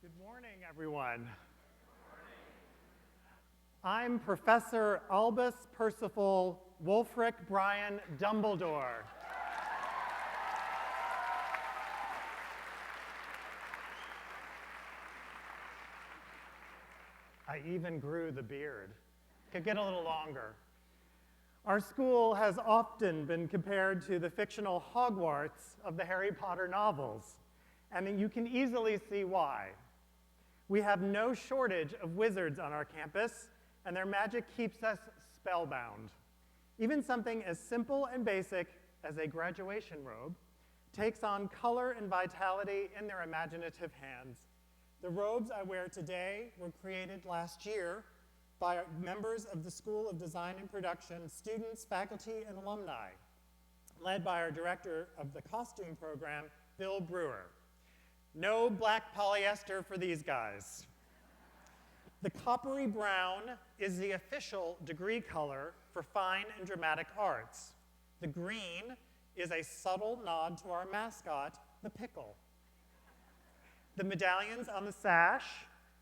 Good morning, everyone. I'm Professor Albus Percival Wulfric Brian Dumbledore. I even grew the beard. Could get a little longer. Our school has often been compared to the fictional Hogwarts of the Harry Potter novels, and you can easily see why. We have no shortage of wizards on our campus, and their magic keeps us spellbound. Even something as simple and basic as a graduation robe takes on color and vitality in their imaginative hands. The robes I wear today were created last year by members of the School of Design and Production, students, faculty, and alumni, led by our director of the costume program, Bill Brewer. No black polyester for these guys. The coppery brown is the official degree color for fine and dramatic arts. The green is a subtle nod to our mascot, the pickle. The medallions on the sash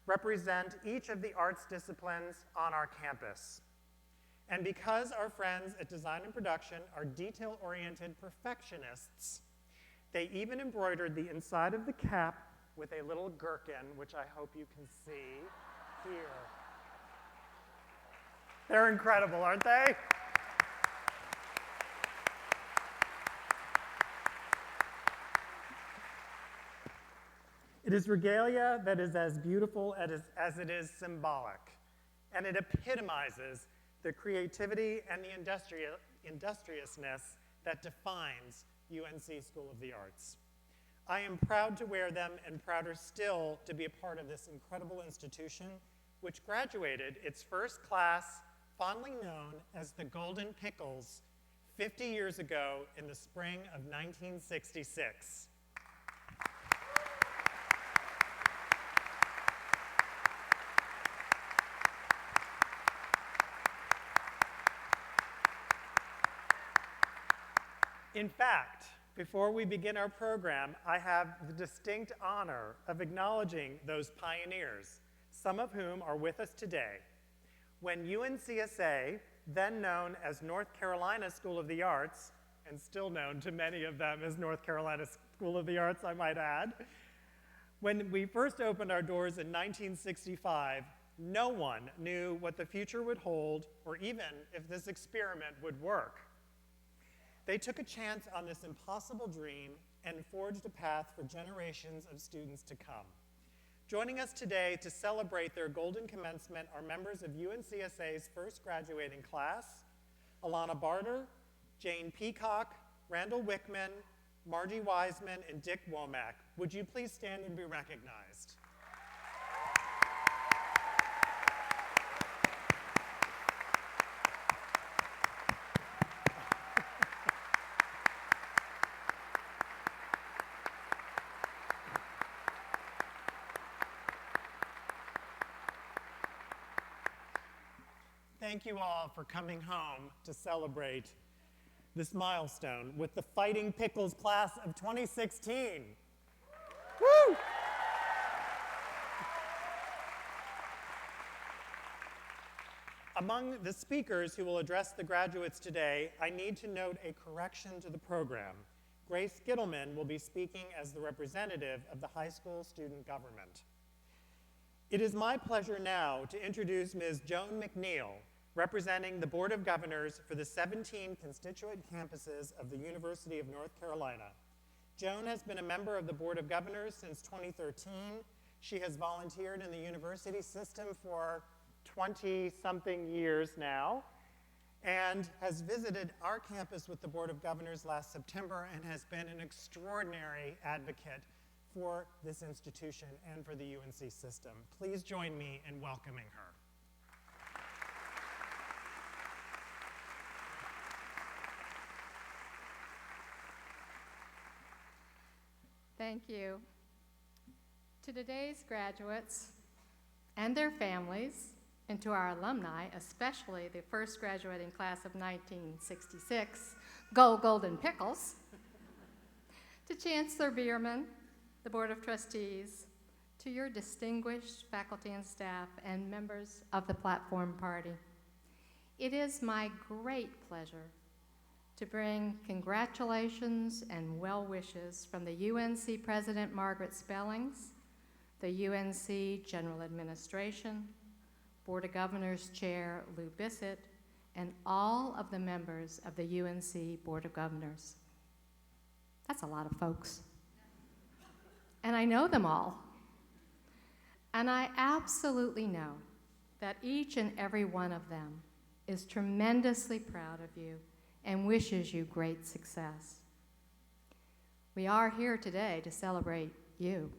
represent each of the arts disciplines on our campus. And because our friends at Design and Production are detail-oriented perfectionists, they even embroidered the inside of the cap with a little gherkin, which I hope you can see here. They're incredible, aren't they? It is regalia that is as beautiful as it is symbolic, and it epitomizes the creativity and the industriousness that defines UNC School of the Arts. I am proud to wear them and prouder still to be a part of this incredible institution, which graduated its first class, fondly known as the Golden Pickles, 50 years ago in the spring of 1966. In fact, before we begin our program, I have the distinct honor of acknowledging those pioneers, some of whom are with us today. When UNCSA, then known as North Carolina School of the Arts, and still known to many of them as North Carolina School of the Arts, I might add, when we first opened our doors in 1965, no one knew what the future would hold or even if this experiment would work. They took a chance on this impossible dream and forged a path for generations of students to come. Joining us today to celebrate their golden commencement are members of UNCSA's first graduating class, Alana Barter, Jane Peacock, Randall Wickman, Margie Wiseman, and Dick Womack. Would you please stand and be recognized? Thank you all for coming home to celebrate this milestone with the Fighting Pickles class of 2016. Woo! Among the speakers who will address the graduates today, I need to note a correction to the program. Grace Gittleman will be speaking as the representative of the high school student government. It is my pleasure now to introduce Ms. Joan McNeil, representing the Board of Governors for the 17 constituent campuses of the University of North Carolina. Joan has been a member of the Board of Governors since 2013. She has volunteered in the university system for 20-something years now and has visited our campus with the Board of Governors last September and has been an extraordinary advocate for this institution and for the UNC system. Please join me in welcoming her. Thank you. To today's graduates and their families, and to our alumni, especially the first graduating class of 1966, Go Golden Pickles, to Chancellor Bierman, the Board of Trustees, to your distinguished faculty and staff and members of the Platform Party. It is my great pleasure to bring congratulations and well wishes from the UNC President Margaret Spellings, the UNC General Administration, Board of Governors Chair Lou Bissett, and all of the members of the UNC Board of Governors. That's a lot of folks. And I know them all. And I absolutely know that each and every one of them is tremendously proud of you and wishes you great success. We are here today to celebrate you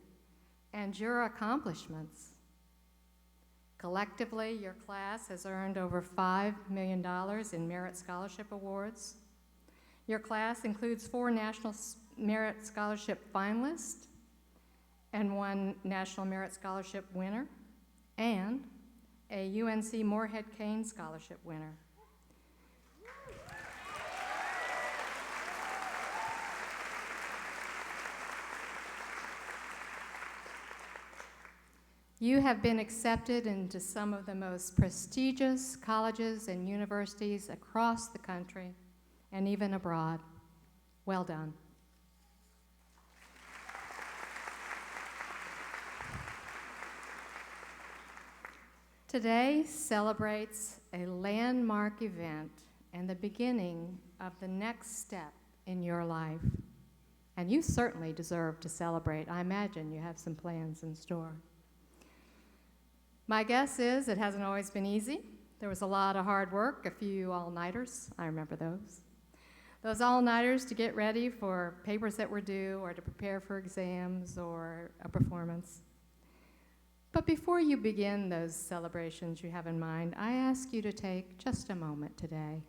and your accomplishments. Collectively, your class has earned over $5 million in Merit Scholarship Awards. Your class includes 4 National Merit Scholarship finalists and 1 National Merit Scholarship winner, and a UNC Moorhead Cain Scholarship winner. You have been accepted into some of the most prestigious colleges and universities across the country and even abroad. Well done. Today celebrates a landmark event and the beginning of the next step in your life. And you certainly deserve to celebrate. I imagine you have some plans in store. My guess is it hasn't always been easy. There was a lot of hard work, a few all-nighters. I remember those. Those all-nighters to get ready for papers that were due or to prepare for exams or a performance. But before you begin those celebrations you have in mind, I ask you to take just a moment today.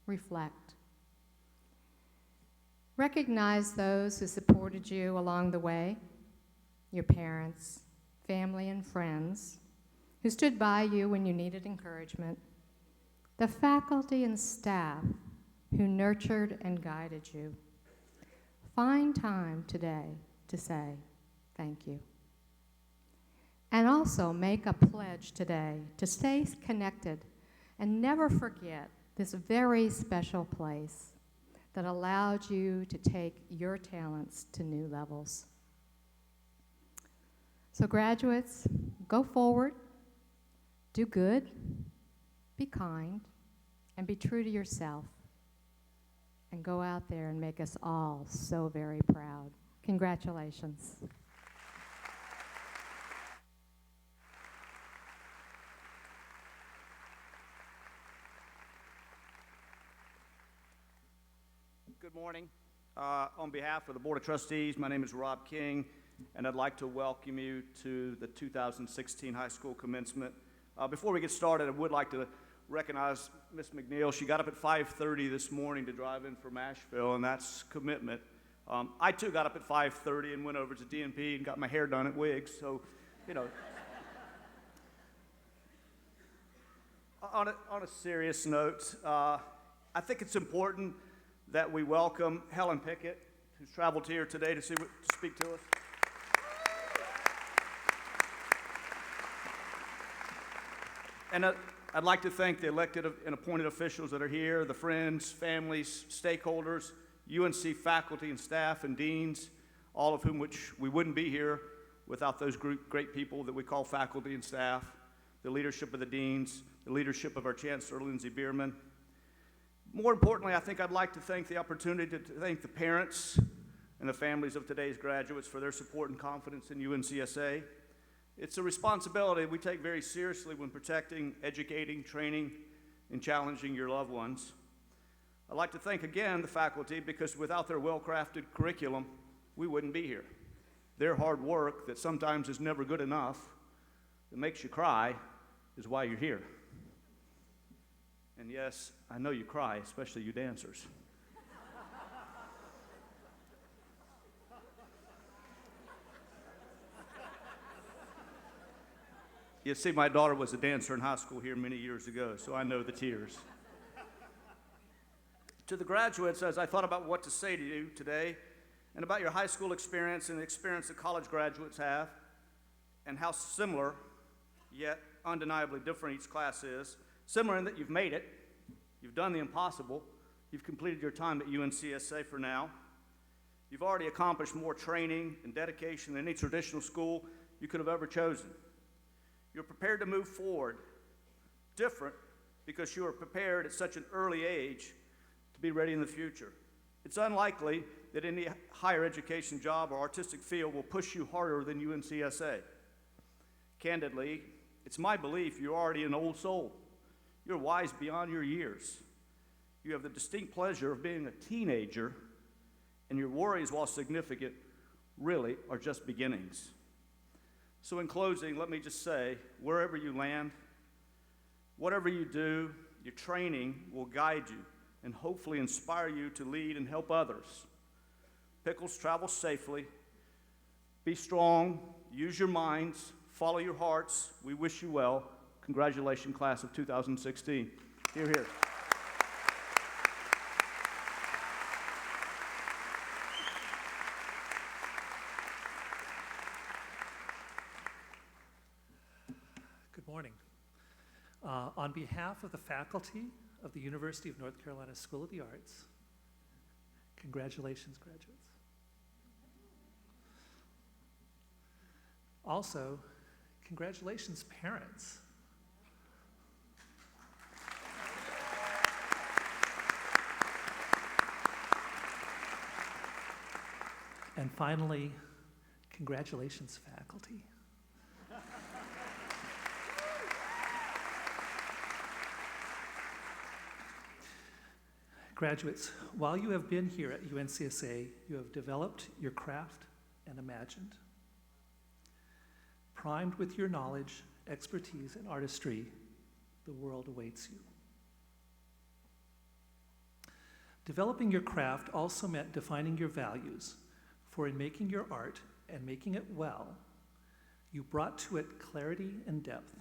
Reflect. Recognize those who supported you along the way, your parents, family, and friends, who stood by you when you needed encouragement, the faculty and staff who nurtured and guided you. Find time today to say thank you. And also make a pledge today to stay connected and never forget this very special place that allowed you to take your talents to new levels. So graduates, go forward. Do good, be kind, and be true to yourself. And go out there and make us all so very proud. Congratulations. Good morning. On behalf of the Board of Trustees, my name is Rob King, and I'd like to welcome you to the 2016 high school commencement. Before we get started, I would like to recognize Miss McNeil. She got up at 5:30 this morning to drive in from Asheville, and that's commitment. I, too, got up at 5:30 and went over to DNP and got my hair done at Wiggs, so, you know. On a serious note, I think it's important that we welcome Helen Pickett, who's traveled here today to speak to us. And I'd like to thank the elected and appointed officials that are here, the friends, families, stakeholders, UNC faculty and staff and deans, all of whom which we wouldn't be here without those great people that we call faculty and staff, the leadership of the deans, the leadership of our Chancellor, Lindsey Bierman. More importantly, I think I'd like to thank the opportunity to thank the parents and the families of today's graduates for their support and confidence in UNCSA. It's a responsibility we take very seriously when protecting, educating, training, and challenging your loved ones. I'd like to thank again the faculty, because without their well-crafted curriculum, we wouldn't be here. Their hard work that sometimes is never good enough, that makes you cry, is why you're here. And yes, I know you cry, especially you dancers. You see, my daughter was a dancer in high school here many years ago, so I know the tears. To the graduates, as I thought about what to say to you today, and about your high school experience and the experience that college graduates have, and how similar, yet undeniably different each class is, similar in that you've made it, you've done the impossible, you've completed your time at UNCSA for now, you've already accomplished more training and dedication than any traditional school you could have ever chosen. You're prepared to move forward different because you are prepared at such an early age to be ready in the future. It's unlikely that any higher education job or artistic field will push you harder than UNCSA. Candidly, it's my belief you're already an old soul. You're wise beyond your years. You have the distinct pleasure of being a teenager, and your worries, while significant, really are just beginnings. So in closing, let me just say, wherever you land, whatever you do, your training will guide you and hopefully inspire you to lead and help others. Pickles, travel safely, be strong, use your minds, follow your hearts. We wish you well. Congratulations, class of 2016. Hear, hear. Good morning. On behalf of the faculty of the University of North Carolina School of the Arts, congratulations, graduates. Also, congratulations, parents. And finally, congratulations, faculty. Graduates, while you have been here at UNCSA, you have developed your craft and imagined. Primed with your knowledge, expertise, and artistry, the world awaits you. Developing your craft also meant defining your values, for in making your art and making it well, you brought to it clarity and depth.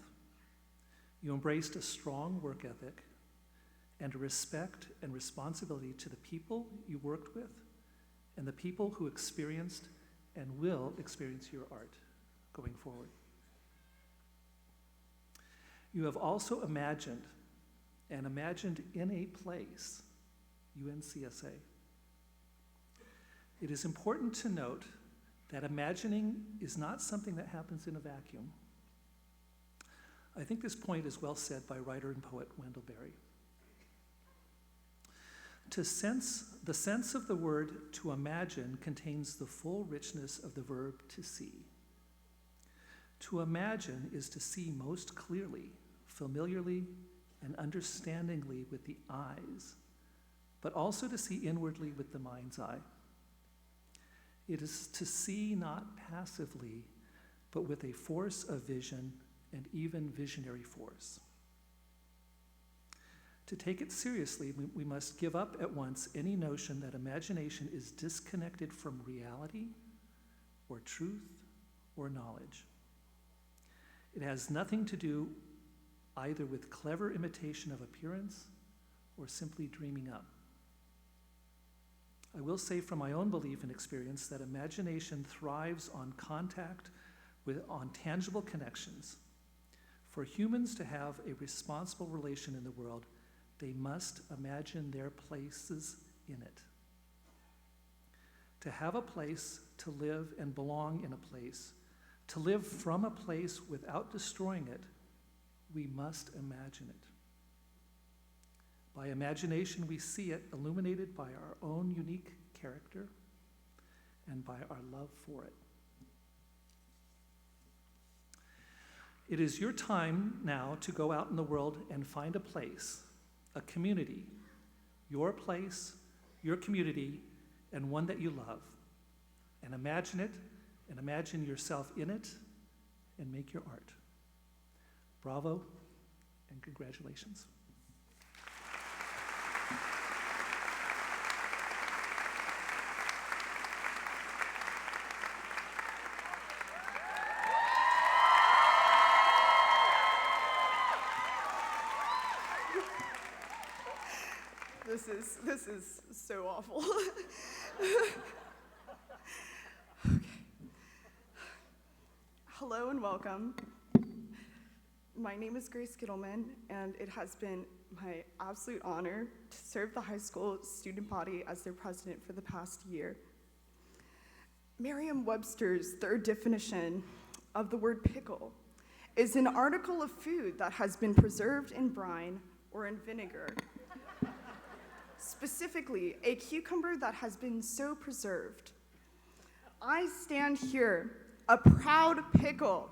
You embraced a strong work ethic and a respect and responsibility to the people you worked with and the people who experienced and will experience your art going forward. You have also imagined, and imagined in a place, UNCSA. It is important to note that imagining is not something that happens in a vacuum. I think this point is well said by writer and poet Wendell Berry. The sense of the word to imagine contains the full richness of the verb to see. To imagine is to see most clearly, familiarly, and understandingly with the eyes, but also to see inwardly with the mind's eye. It is to see not passively, but with a force of vision and even visionary force. To take it seriously, we must give up at once any notion that imagination is disconnected from reality or truth or knowledge. It has nothing to do either with clever imitation of appearance or simply dreaming up. I will say from my own belief and experience that imagination thrives on contact on tangible connections. For humans to have a responsible relation in the world, they must imagine their places in it. To have a place, to live and belong in a place, to live from a place without destroying it, we must imagine it. By imagination, we see it illuminated by our own unique character and by our love for it. It is your time now to go out in the world and find a place, a community, your place, your community, and one that you love. And imagine it, and imagine yourself in it, and make your art. Bravo, and congratulations. This is so awful. Okay. Hello and welcome. My name is Grace Gittleman, and it has been my absolute honor to serve the high school student body as their president for the past year. Merriam-Webster's third definition of the word pickle is an article of food that has been preserved in brine or in vinegar. Specifically, a cucumber that has been so preserved. I stand here, a proud pickle,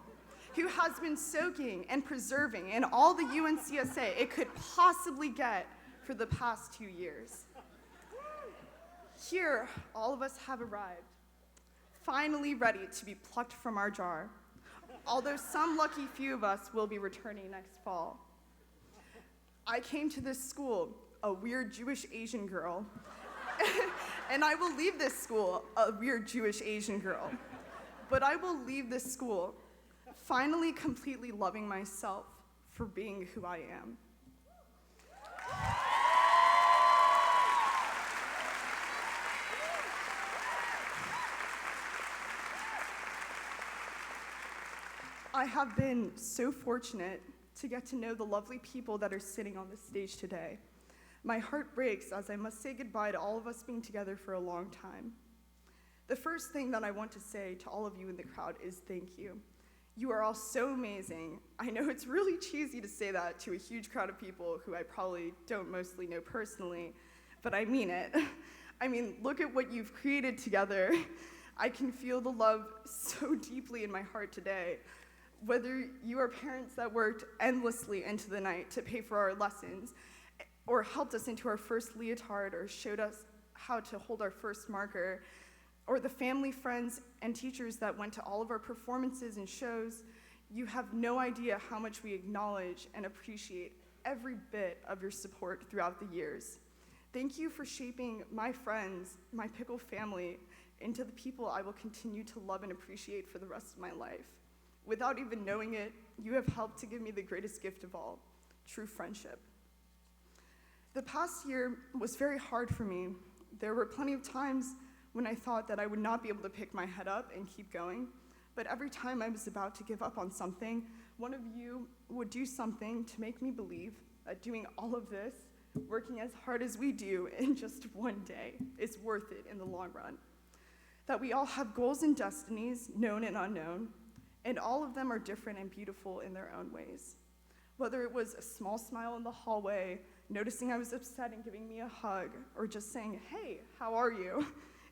who has been soaking and preserving in all the UNCSA it could possibly get for the past 2 years. Here, all of us have arrived, finally ready to be plucked from our jar, although some lucky few of us will be returning next fall. I came to this school, a weird Jewish Asian girl, and I will leave this school, a weird Jewish Asian girl. But I will leave this school finally completely loving myself for being who I am. I have been so fortunate to get to know the lovely people that are sitting on this stage today. My heart breaks as I must say goodbye to all of us being together for a long time. The first thing that I want to say to all of you in the crowd is thank you. You are all so amazing. I know it's really cheesy to say that to a huge crowd of people who I probably don't mostly know personally, but I mean it. I mean, look at what you've created together. I can feel the love so deeply in my heart today. Whether you are parents that worked endlessly into the night to pay for our lessons, or helped us into our first leotard, or showed us how to hold our first marker, or the family, friends, and teachers that went to all of our performances and shows, you have no idea how much we acknowledge and appreciate every bit of your support throughout the years. Thank you for shaping my friends, my pickle family, into the people I will continue to love and appreciate for the rest of my life. Without even knowing it, you have helped to give me the greatest gift of all, true friendship. The past year was very hard for me. There were plenty of times when I thought that I would not be able to pick my head up and keep going, but every time I was about to give up on something, one of you would do something to make me believe that doing all of this, working as hard as we do in just one day, is worth it in the long run. That we all have goals and destinies, known and unknown, and all of them are different and beautiful in their own ways. Whether it was a small smile in the hallway, noticing I was upset and giving me a hug, or just saying, "Hey, how are you?"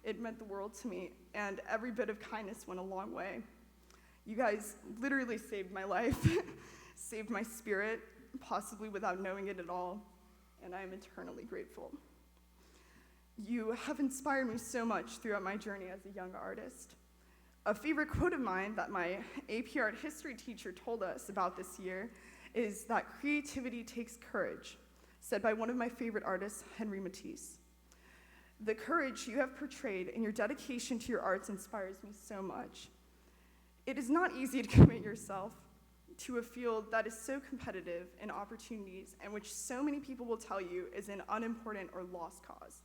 It meant the world to me, and every bit of kindness went a long way. You guys literally saved my life, saved my spirit, possibly without knowing it at all, and I am eternally grateful. You have inspired me so much throughout my journey as a young artist. A favorite quote of mine that my AP Art History teacher told us about this year is that creativity takes courage, said by one of my favorite artists, Henry Matisse. The courage you have portrayed and your dedication to your arts inspires me so much. It is not easy to commit yourself to a field that is so competitive in opportunities and which so many people will tell you is an unimportant or lost cause.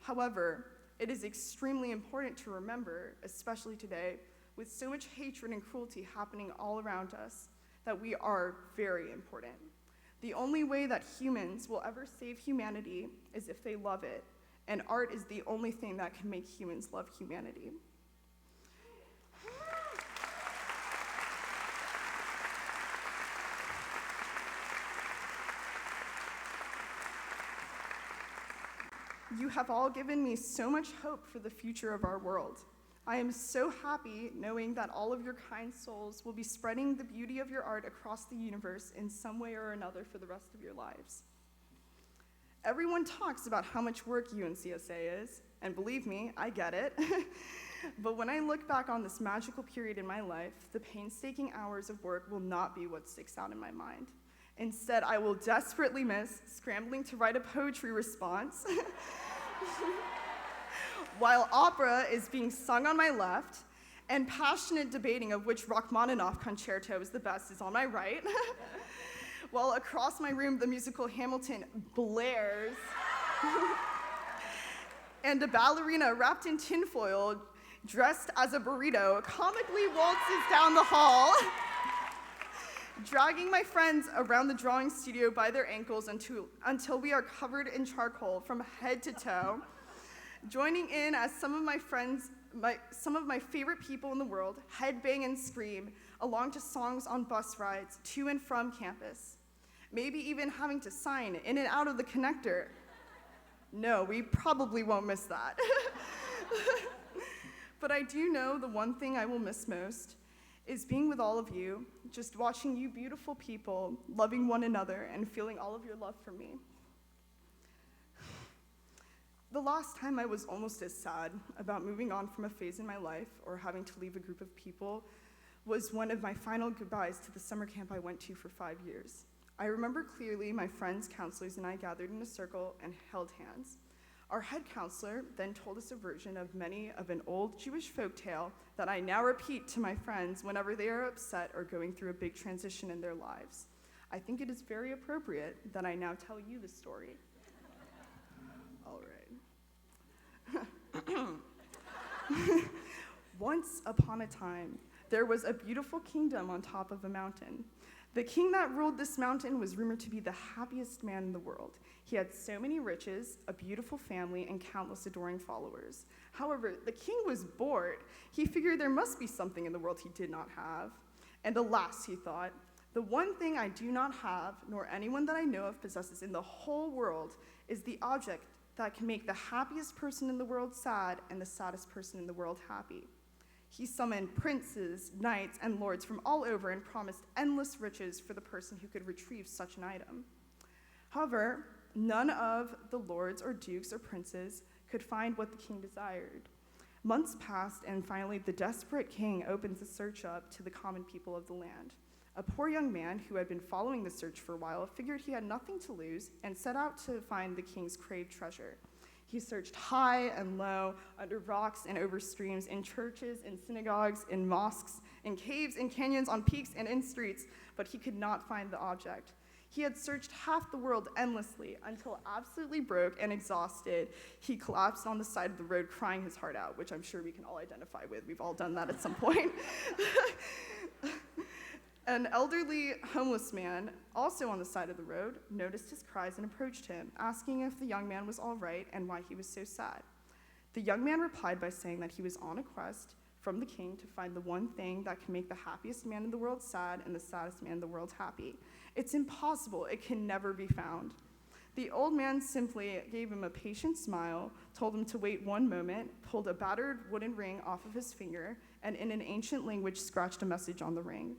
However, it is extremely important to remember, especially today, with so much hatred and cruelty happening all around us, that we are very important. The only way that humans will ever save humanity is if they love it, and art is the only thing that can make humans love humanity. You have all given me so much hope for the future of our world. I am so happy knowing that all of your kind souls will be spreading the beauty of your art across the universe in some way or another for the rest of your lives. Everyone talks about how much work UNCSA is, and believe me, I get it. But when I look back on this magical period in my life, the painstaking hours of work will not be what sticks out in my mind. Instead, I will desperately miss scrambling to write a poetry response while opera is being sung on my left and passionate debating of which Rachmaninoff concerto is the best is on my right, while across my room the musical Hamilton blares and a ballerina wrapped in tinfoil dressed as a burrito comically waltzes down the hall, dragging my friends around the drawing studio by their ankles until we are covered in charcoal from head to toe, joining in as some of my friends, some of my favorite people in the world, headbang and scream along to songs on bus rides to and from campus. Maybe even having to sign in and out of the connector. No, we probably won't miss that. But I do know the one thing I will miss most is being with all of you, just watching you beautiful people loving one another and feeling all of your love for me. The last time I was almost as sad about moving on from a phase in my life or having to leave a group of people was one of my final goodbyes to the summer camp I went to for 5 years. I remember clearly my friends, counselors, and I gathered in a circle and held hands. Our head counselor then told us a version of many of an old Jewish folktale that I now repeat to my friends whenever they are upset or going through a big transition in their lives. I think it is very appropriate that I now tell you the story. All right. Once upon a time, there was a beautiful kingdom on top of a mountain. The king that ruled this mountain was rumored to be the happiest man in the world. He had so many riches, a beautiful family, and countless adoring followers. However, the king was bored. He figured there must be something in the world he did not have. And alas, he thought, the one thing I do not have, nor anyone that I know of possesses in the whole world, is the object that can make the happiest person in the world sad and the saddest person in the world happy. He summoned princes, knights, and lords from all over and promised endless riches for the person who could retrieve such an item. However, none of the lords or dukes or princes could find what the king desired. Months passed, and finally the desperate king opens the search up to the common people of the land. A poor young man who had been following the search for a while figured he had nothing to lose and set out to find the king's craved treasure. He searched high and low, under rocks and over streams, in churches, in synagogues, in mosques, in caves, in canyons, on peaks, and in streets, but he could not find the object. He had searched half the world endlessly until, absolutely broke and exhausted, he collapsed on the side of the road crying his heart out, which I'm sure we can all identify with. We've all done that at some point. An elderly homeless man, also on the side of the road, noticed his cries and approached him, asking if the young man was all right and why he was so sad. The young man replied by saying that he was on a quest from the king to find the one thing that can make the happiest man in the world sad and the saddest man in the world happy. It's impossible. It can never be found. The old man simply gave him a patient smile, told him to wait one moment, pulled a battered wooden ring off of his finger, and in an ancient language scratched a message on the ring.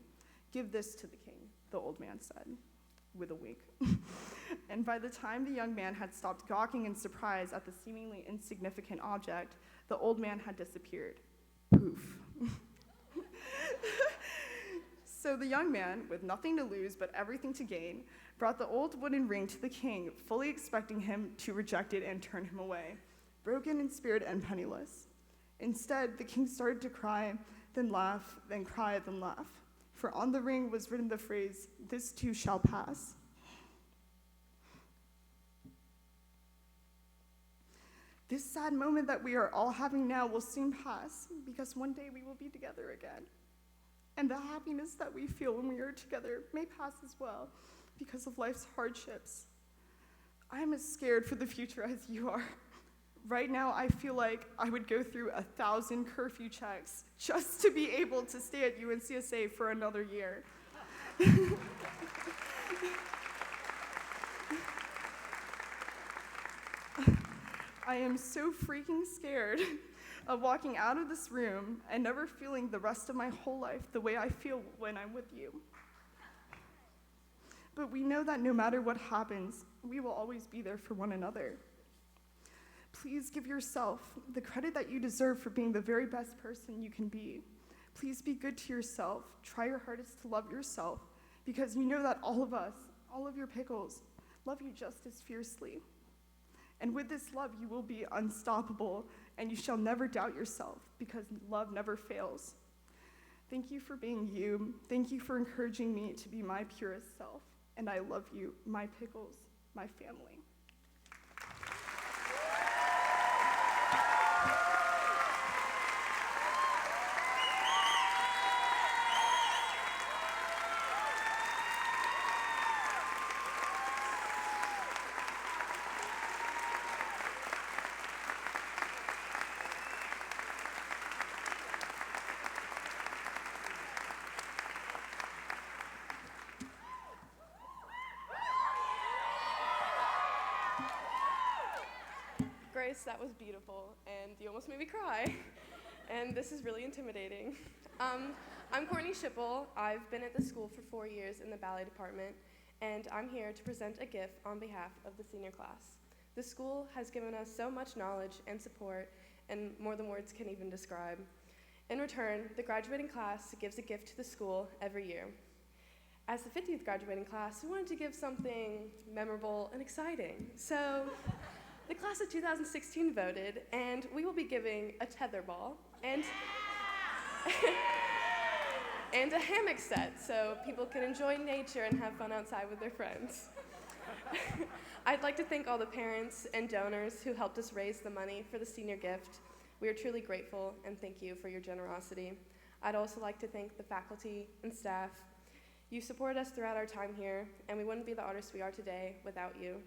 "Give this to the king," the old man said, with a wink. And by the time the young man had stopped gawking in surprise at the seemingly insignificant object, the old man had disappeared. Poof. So the young man, with nothing to lose but everything to gain, brought the old wooden ring to the king, fully expecting him to reject it and turn him away, broken in spirit and penniless. Instead, the king started to cry, then laugh, then cry, then laugh. For on the ring was written the phrase, "This too shall pass." This sad moment that we are all having now will soon pass, because one day we will be together again. And the happiness that we feel when we are together may pass as well, because of life's hardships. I am as scared for the future as you are. Right now, I feel like I would go through 1,000 curfew checks just to be able to stay at UNCSA for another year. I am so freaking scared of walking out of this room and never feeling the rest of my whole life the way I feel when I'm with you. But we know that no matter what happens, we will always be there for one another. Please give yourself the credit that you deserve for being the very best person you can be. Please be good to yourself. Try your hardest to love yourself, because you know that all of us, all of your pickles, love you just as fiercely. And with this love, you will be unstoppable, and you shall never doubt yourself, because love never fails. Thank you for being you. Thank you for encouraging me to be my purest self. And I love you, my pickles, my family. Grace, that was beautiful, and you almost made me cry. And this is really intimidating. I'm Courtney Schipple. I've been at the school for 4 years in the ballet department, and I'm here to present a gift on behalf of the senior class. The school has given us so much knowledge and support, and more than words can even describe. In return, the graduating class gives a gift to the school every year. As the 50th graduating class, we wanted to give something memorable and exciting. So the class of 2016 voted, and we will be giving a tetherball and and a hammock set so people can enjoy nature and have fun outside with their friends. I'd like to thank all the parents and donors who helped us raise the money for the senior gift. We are truly grateful, and thank you for your generosity. I'd also like to thank the faculty and staff. You supported us throughout our time here, and we wouldn't be the artists we are today without you.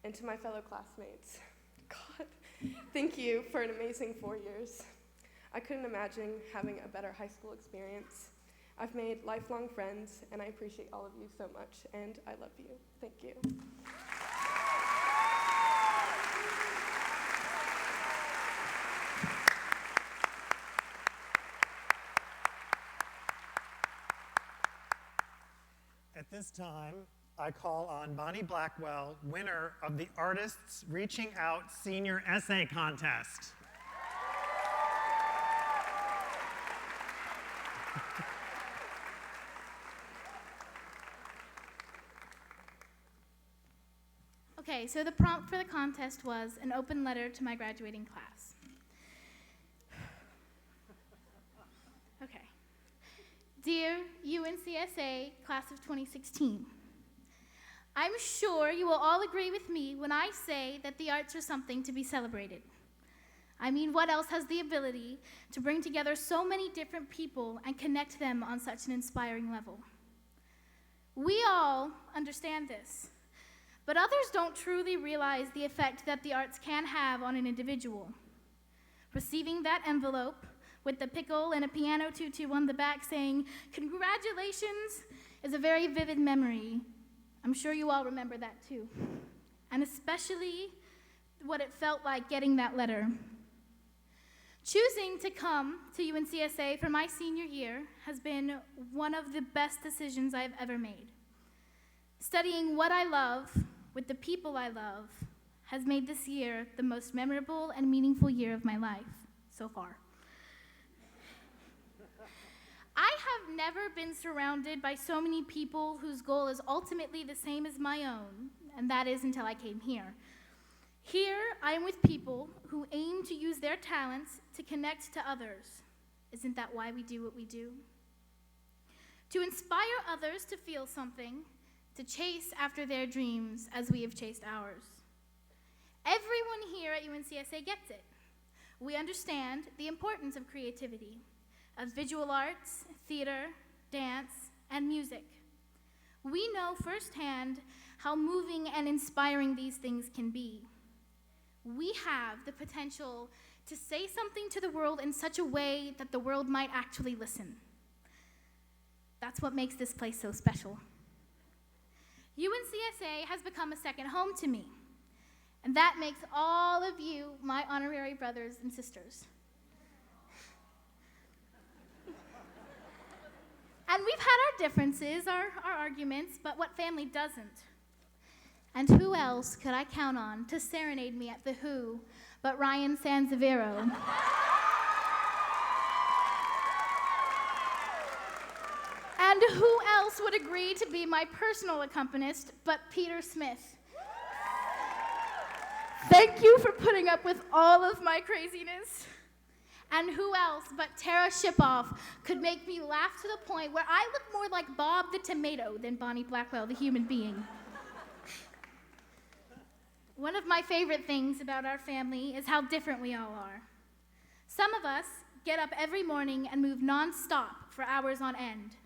And to my fellow classmates, God, thank you for an amazing 4 years. I couldn't imagine having a better high school experience. I've made lifelong friends, and I appreciate all of you so much, and I love you. Thank you. At this time, I call on Bonnie Blackwell, winner of the Artists Reaching Out Senior Essay Contest. Okay, so the prompt for the contest was an open letter to my graduating class. Okay. Dear UNCSA Class of 2016, I'm sure you will all agree with me when I say that the arts are something to be celebrated. I mean, what else has the ability to bring together so many different people and connect them on such an inspiring level? We all understand this, but others don't truly realize the effect that the arts can have on an individual. Receiving that envelope with the pickle and a piano tutu on the back saying, "Congratulations," is a very vivid memory. I'm sure you all remember that too. And especially what it felt like getting that letter. Choosing to come to UNCSA for my senior year has been one of the best decisions I've ever made. Studying what I love with the people I love has made this year the most memorable and meaningful year of my life so far. I have never been surrounded by so many people whose goal is ultimately the same as my own, and that is until I came here. Here, I am with people who aim to use their talents to connect to others. Isn't that why we do what we do? To inspire others to feel something, to chase after their dreams as we have chased ours. Everyone here at UNCSA gets it. We understand the importance of creativity, of visual arts, theater, dance, and music. We know firsthand how moving and inspiring these things can be. We have the potential to say something to the world in such a way that the world might actually listen. That's what makes this place so special. UNCSA has become a second home to me, and that makes all of you my honorary brothers and sisters. And we've had our differences, our arguments, but what family doesn't? And who else could I count on to serenade me at The Who but Ryan Sanzavero? And who else would agree to be my personal accompanist but Peter Smith? Thank you for putting up with all of my craziness. And who else but Tara Shipoff could make me laugh to the point where I look more like Bob the Tomato than Bonnie Blackwell, the human being? One of my favorite things about our family is how different we all are. Some of us get up every morning and move nonstop for hours on end.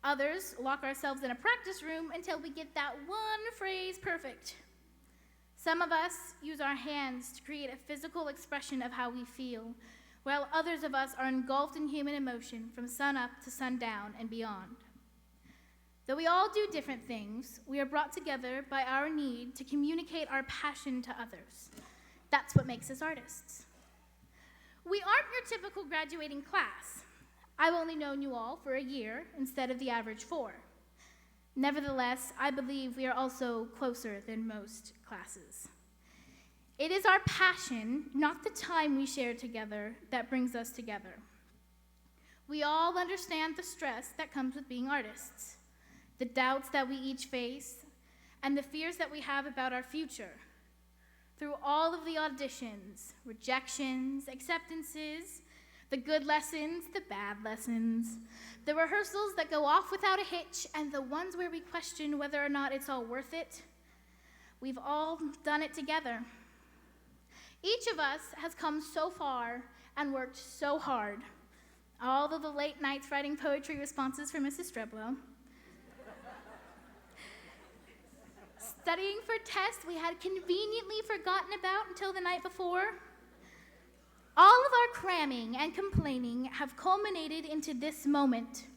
Others lock ourselves in a practice room until we get that one phrase perfect. Some of us use our hands to create a physical expression of how we feel, while others of us are engulfed in human emotion from sun up to sundown and beyond. Though we all do different things, we are brought together by our need to communicate our passion to others, That's what makes us artists. We aren't your typical graduating class. I've only known you all for a year instead of the average 4. Nevertheless, I believe we are also closer than most classes. It is our passion, not the time we share together, that brings us together. We all understand the stress that comes with being artists, the doubts that we each face, and the fears that we have about our future. Through all of the auditions, rejections, acceptances, the good lessons, the bad lessons, the rehearsals that go off without a hitch, and the ones where we question whether or not it's all worth it, we've all done it together. Each of us has come so far and worked so hard. All of the late nights writing poetry responses for Mrs. Streblow. Studying for tests we had conveniently forgotten about until the night before. All of our cramming and complaining have culminated into this moment.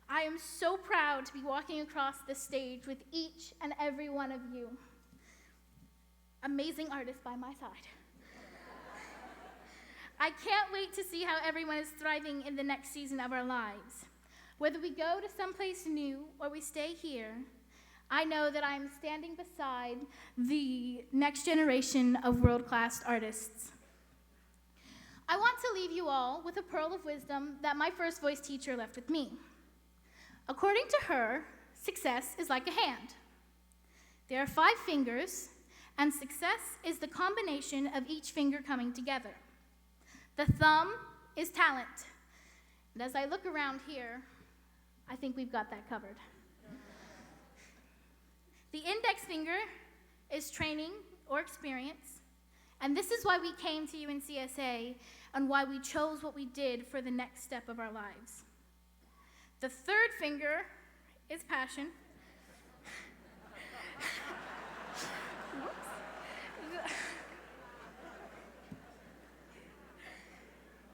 I am so proud to be walking across this stage with each and every one of you. Amazing artists by my side. I can't wait to see how everyone is thriving in the next season of our lives. Whether we go to someplace new or we stay here, I know that I am standing beside the next generation of world-class artists. I want to leave you all with a pearl of wisdom that my first voice teacher left with me. According to her, success is like a hand. There are 5 fingers, and success is the combination of each finger coming together. The thumb is talent. And as I look around here, I think we've got that covered. The index finger is training or experience, and this is why we came to UNCSA and why we chose what we did for the next step of our lives. The third finger is passion.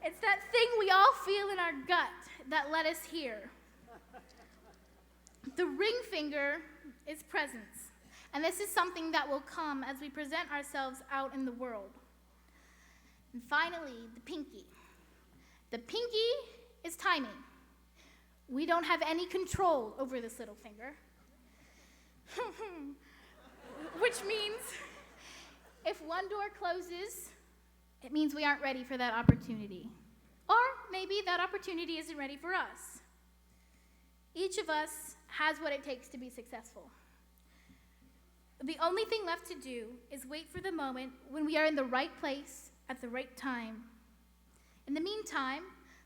It's that thing we all feel in our gut that led us here. The ring finger is presence, and this is something that will come as we present ourselves out in the world. And finally, the pinky. The pinky is timing. We don't have any control over this little finger, which means if one door closes, it means we aren't ready for that opportunity. Or maybe that opportunity isn't ready for us. Each of us has what it takes to be successful. The only thing left to do is wait for the moment when we are in the right place at the right time. In the meantime,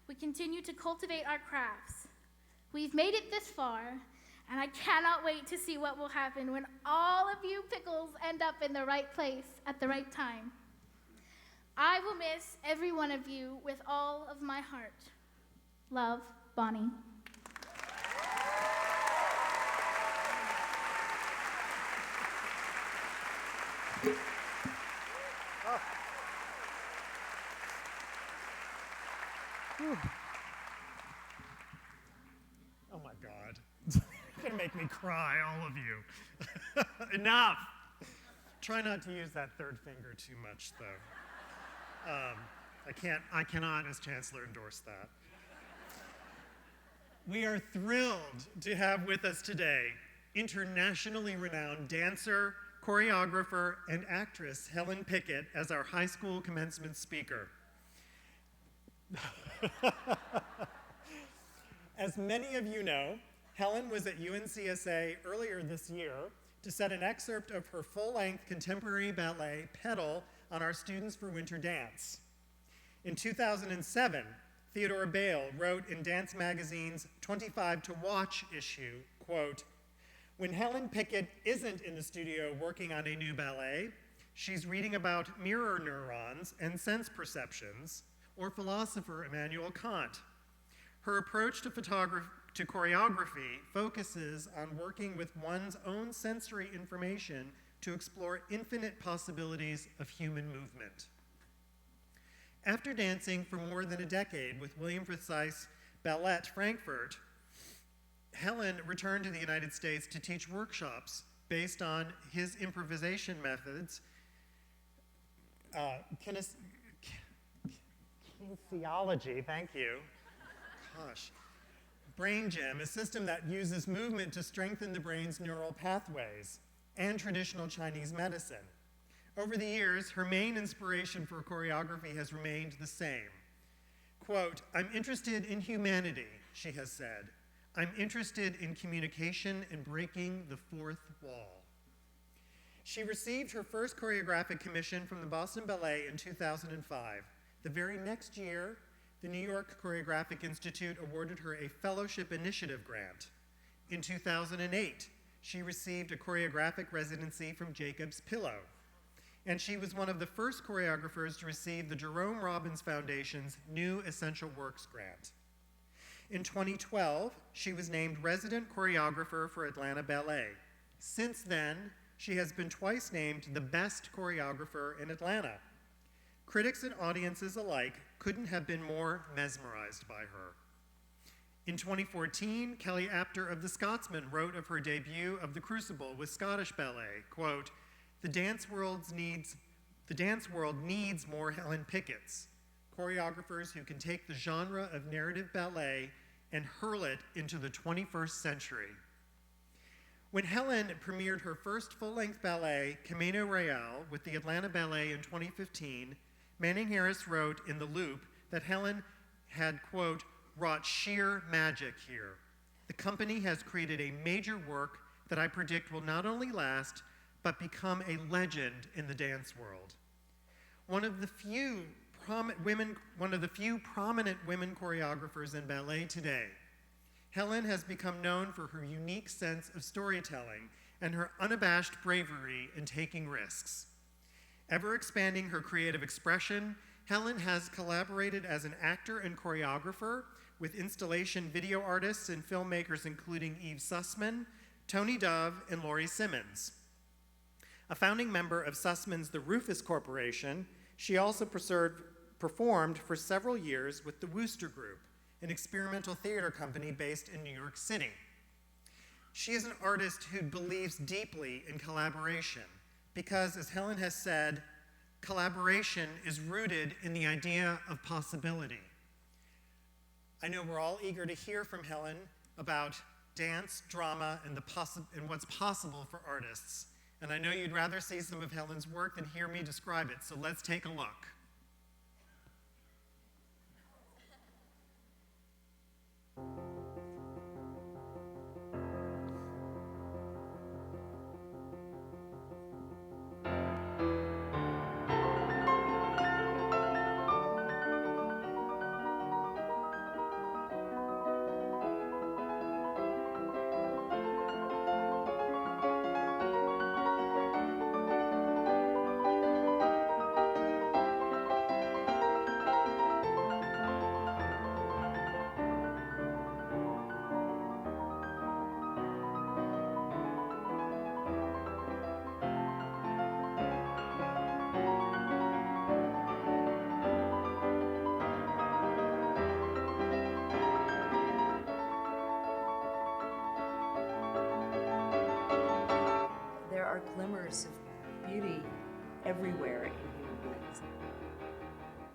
we continue to cultivate our crafts. We've made it this far, and I cannot wait to see what will happen when all of you pickles end up in the right place at the right time. I will miss every one of you with all of my heart. Love, Bonnie. Oh my God. You're gonna make me cry, all of you. Enough. Try not to use that third finger too much, though. I cannot, as Chancellor, endorse that. We are thrilled to have with us today internationally renowned dancer, choreographer, and actress Helen Pickett as our high school commencement speaker. As many of you know, Helen was at UNCSA earlier this year to set an excerpt of her full-length contemporary ballet, Petal, on our Students for Winter Dance. In 2007, Theodore Bale wrote in Dance Magazine's 25 to Watch issue, quote, "When Helen Pickett isn't in the studio working on a new ballet, she's reading about mirror neurons and sense perceptions, or philosopher Immanuel Kant. Her approach to choreography focuses on working with one's own sensory information to explore infinite possibilities of human movement." After dancing for more than a decade with William Forsythe's Ballet Frankfurt, Helen returned to the United States to teach workshops based on his improvisation methods kinesiology, thank you. Gosh. Brain gym, a system that uses movement to strengthen the brain's neural pathways, and traditional Chinese medicine. Over the years, her main inspiration for choreography has remained the same. Quote, "I'm interested in humanity," she has said. "I'm interested in communication and breaking the fourth wall." She received her first choreographic commission from the Boston Ballet in 2005. The very next year, the New York Choreographic Institute awarded her a Fellowship Initiative grant. In 2008, she received a choreographic residency from Jacob's Pillow, and she was one of the first choreographers to receive the Jerome Robbins Foundation's New Essential Works grant. In 2012, she was named resident choreographer for Atlanta Ballet. Since then, she has been twice named the best choreographer in Atlanta. Critics and audiences alike couldn't have been more mesmerized by her. In 2014, Kelly Apter of The Scotsman wrote of her debut of The Crucible with Scottish Ballet, quote, the dance world needs more Helen Picketts, choreographers who can take the genre of narrative ballet and hurl it into the 21st century." When Helen premiered her first full-length ballet, Camino Real, with the Atlanta Ballet in 2015, Manning Harris wrote in The Loop that Helen had, quote, wrought sheer magic here. The company has created a major work that I predict will not only last, but become a legend in the dance world. One of the few prominent women choreographers in ballet today, Helen has become known for her unique sense of storytelling and her unabashed bravery in taking risks. Ever expanding her creative expression, Helen has collaborated as an actor and choreographer with installation video artists and filmmakers including Eve Sussman, Tony Dove, and Laurie Simmons. A founding member of Sussman's The Rufus Corporation, she also performed for several years with the Wooster Group, an experimental theater company based in New York City. She is an artist who believes deeply in collaboration because, as Helen has said, collaboration is rooted in the idea of possibility. I know we're all eager to hear from Helen about dance, drama, and what's possible for artists. And I know you'd rather see some of Helen's work than hear me describe it, so let's take a look. There are glimmers of beauty everywhere in human beings.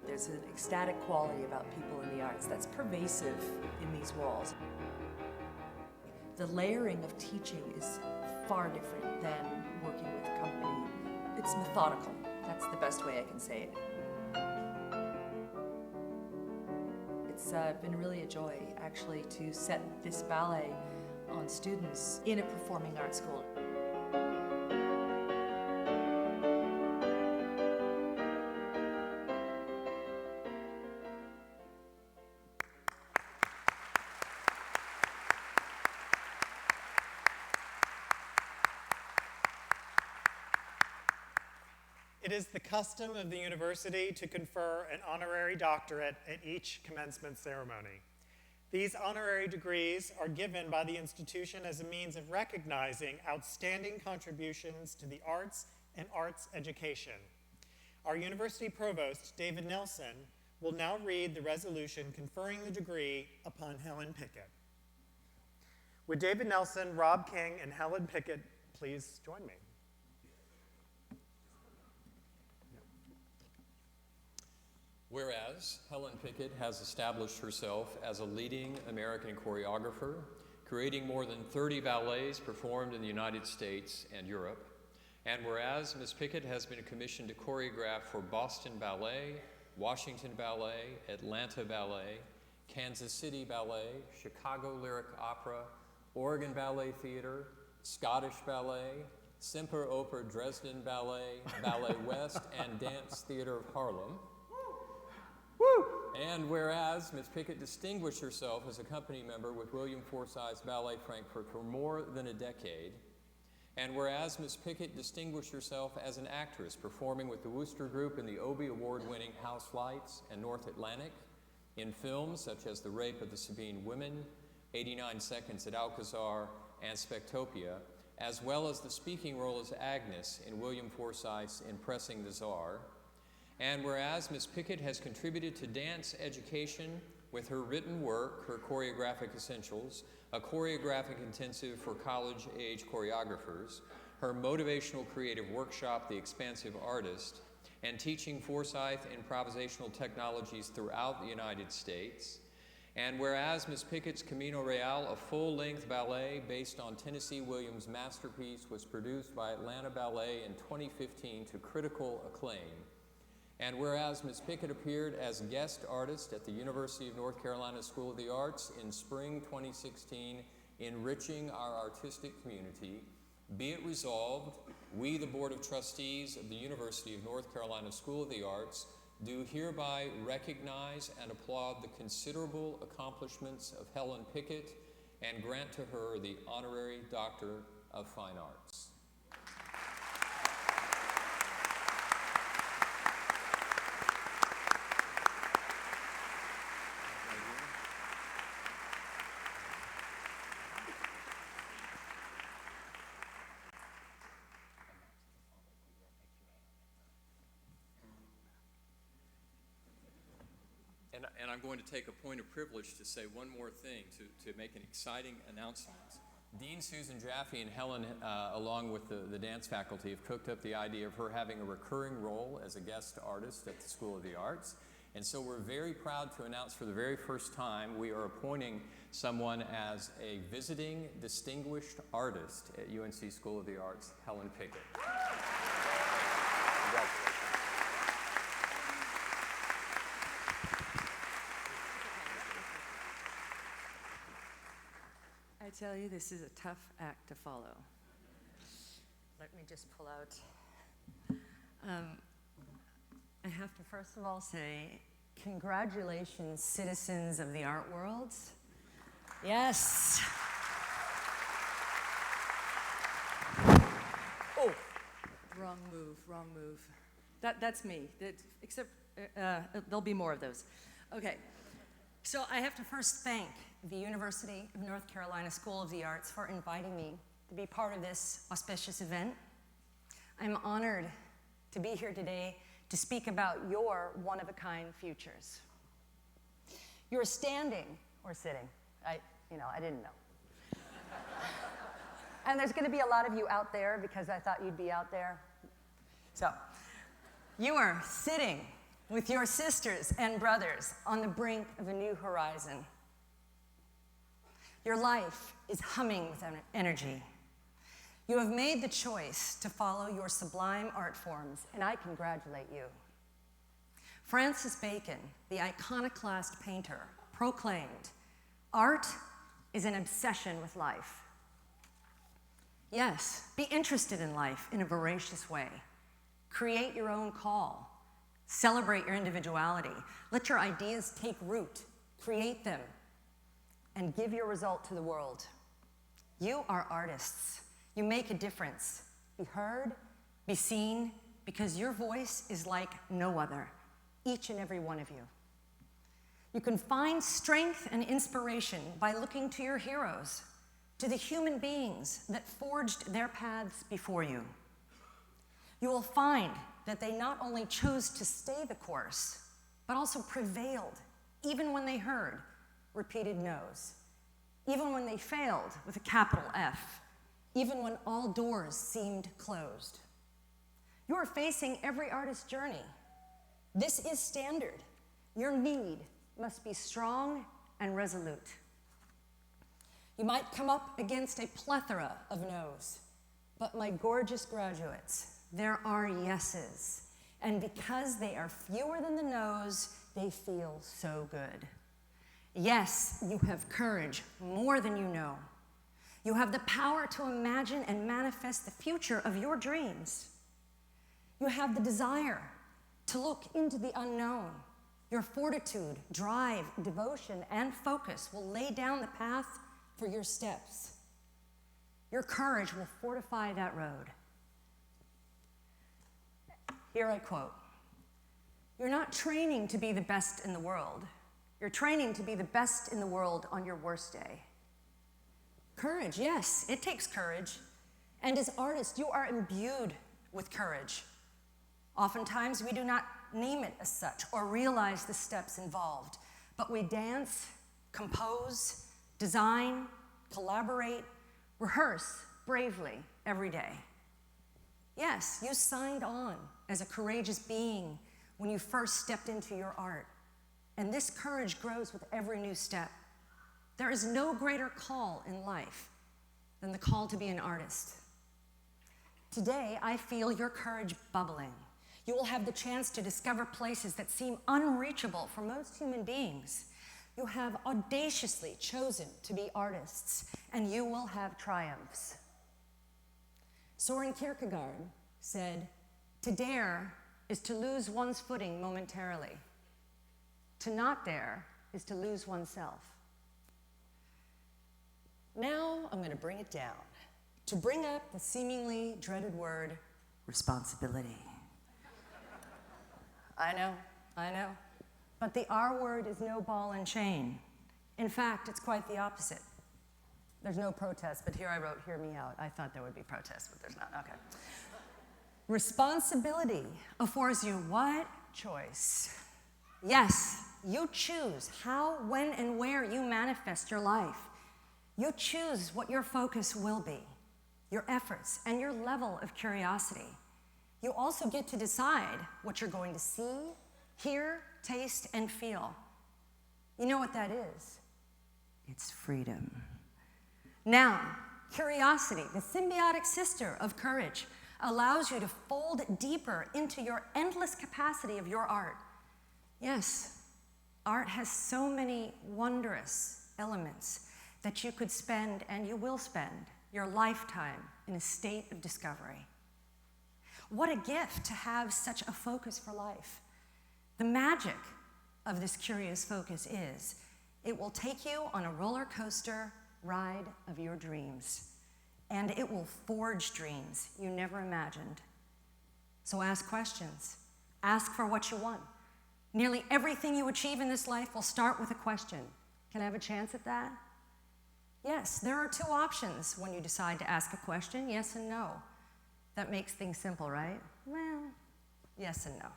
There's an ecstatic quality about people in the arts that's pervasive in these walls. The layering of teaching is far different than working with a company. It's methodical. That's the best way I can say it. It's been really a joy, actually, to set this ballet on students in a performing arts school. It is the custom of the university to confer an honorary doctorate at each commencement ceremony. These honorary degrees are given by the institution as a means of recognizing outstanding contributions to the arts and arts education. Our university provost, David Nelson, will now read the resolution conferring the degree upon Helen Pickett. Would David Nelson, Rob King, and Helen Pickett please join me? Whereas Helen Pickett has established herself as a leading American choreographer, creating more than 30 ballets performed in the United States and Europe. And whereas Ms. Pickett has been commissioned to choreograph for Boston Ballet, Washington Ballet, Atlanta Ballet, Kansas City Ballet, Chicago Lyric Opera, Oregon Ballet Theater, Scottish Ballet, Semper Opera Dresden Ballet, Ballet West, and Dance Theater of Harlem. And whereas Ms. Pickett distinguished herself as a company member with William Forsythe's Ballet Frankfurt for more than a decade, and whereas Ms. Pickett distinguished herself as an actress performing with the Wooster Group in the Obie Award-winning House Lights and North Atlantic, in films such as The Rape of the Sabine Women, 89 Seconds at Alcazar, and Spectopia, as well as the speaking role as Agnes in William Forsythe's Impressing the Tsar. And whereas Ms. Pickett has contributed to dance education with her written work, her Choreographic Essentials, a choreographic intensive for college-age choreographers, her motivational creative workshop, The Expansive Artist, and teaching Forsythe improvisational technologies throughout the United States. And whereas Ms. Pickett's Camino Real, a full-length ballet based on Tennessee Williams' masterpiece, was produced by Atlanta Ballet in 2015 to critical acclaim. And whereas Ms. Pickett appeared as guest artist at the University of North Carolina School of the Arts in spring 2016, enriching our artistic community, be it resolved, we, the Board of Trustees of the University of North Carolina School of the Arts, do hereby recognize and applaud the considerable accomplishments of Helen Pickett and grant to her the Honorary Doctor of Fine Arts. And I'm going to take a point of privilege to say one more thing, to make an exciting announcement. Dean Susan Jaffe and Helen, along with the dance faculty, have cooked up the idea of her having a recurring role as a guest artist at the School of the Arts. And so we're very proud to announce for the very first time we are appointing someone as a visiting distinguished artist at UNC School of the Arts, Helen Pickett. Congratulations. I tell you, this is a tough act to follow. Let me just pull out. I have to first of all say, congratulations, citizens of the art world. Yes. Oh, wrong move. That's me, except there'll be more of those. Okay, so I have to first thank the University of North Carolina School of the Arts for inviting me to be part of this auspicious event. I'm honored to be here today to speak about your one-of-a-kind futures. You're standing or sitting. I didn't know. And there's going to be a lot of you out there because I thought you'd be out there. So, you are sitting with your sisters and brothers on the brink of a new horizon. Your life is humming with energy. You have made the choice to follow your sublime art forms, and I congratulate you. Francis Bacon, the iconoclast painter, proclaimed, "Art is an obsession with life." Yes, be interested in life in a voracious way. Create your own call. Celebrate your individuality. Let your ideas take root. Create them. And give your result to the world. You are artists. You make a difference. Be heard, be seen, because your voice is like no other, each and every one of you. You can find strength and inspiration by looking to your heroes, to the human beings that forged their paths before you. You will find that they not only chose to stay the course, but also prevailed, even when they heard repeated no's, even when they failed with a capital F, even when all doors seemed closed. You are facing every artist's journey. This is standard. Your need must be strong and resolute. You might come up against a plethora of no's, but my gorgeous graduates, there are yeses. And because they are fewer than the no's, they feel so good. Yes, you have courage, more than you know. You have the power to imagine and manifest the future of your dreams. You have the desire to look into the unknown. Your fortitude, drive, devotion, and focus will lay down the path for your steps. Your courage will fortify that road. Here I quote, "You're not training to be the best in the world. You're training to be the best in the world on your worst day." Courage, yes, it takes courage. And as artists, you are imbued with courage. Oftentimes, we do not name it as such or realize the steps involved, but we dance, compose, design, collaborate, rehearse bravely every day. Yes, you signed on as a courageous being when you first stepped into your art, and this courage grows with every new step. There is no greater call in life than the call to be an artist. Today, I feel your courage bubbling. You will have the chance to discover places that seem unreachable for most human beings. You have audaciously chosen to be artists, and you will have triumphs. Soren Kierkegaard said, "To dare is to lose one's footing momentarily. To not dare is to lose oneself." Now I'm going to bring it down, to bring up the seemingly dreaded word, responsibility. I know. But the R word is no ball and chain. In fact, it's quite the opposite. There's no protest, but here I wrote, "Hear me out." I thought there would be protest, but there's not. Okay. Responsibility affords you what? Choice. Yes, you choose how, when, and where you manifest your life. You choose what your focus will be, your efforts, and your level of curiosity. You also get to decide what you're going to see, hear, taste, and feel. You know what that is? It's freedom. Now, curiosity, the symbiotic sister of courage, allows you to fold deeper into your endless capacity of your art. Yes, art has so many wondrous elements that you could spend, and you will spend, your lifetime in a state of discovery. What a gift to have such a focus for life. The magic of this curious focus is it will take you on a roller coaster ride of your dreams, and it will forge dreams you never imagined. So ask questions. Ask for what you want. Nearly everything you achieve in this life will start with a question. Can I have a chance at that? Yes, there are two options when you decide to ask a question, yes and no. That makes things simple, right? Well, yes and no.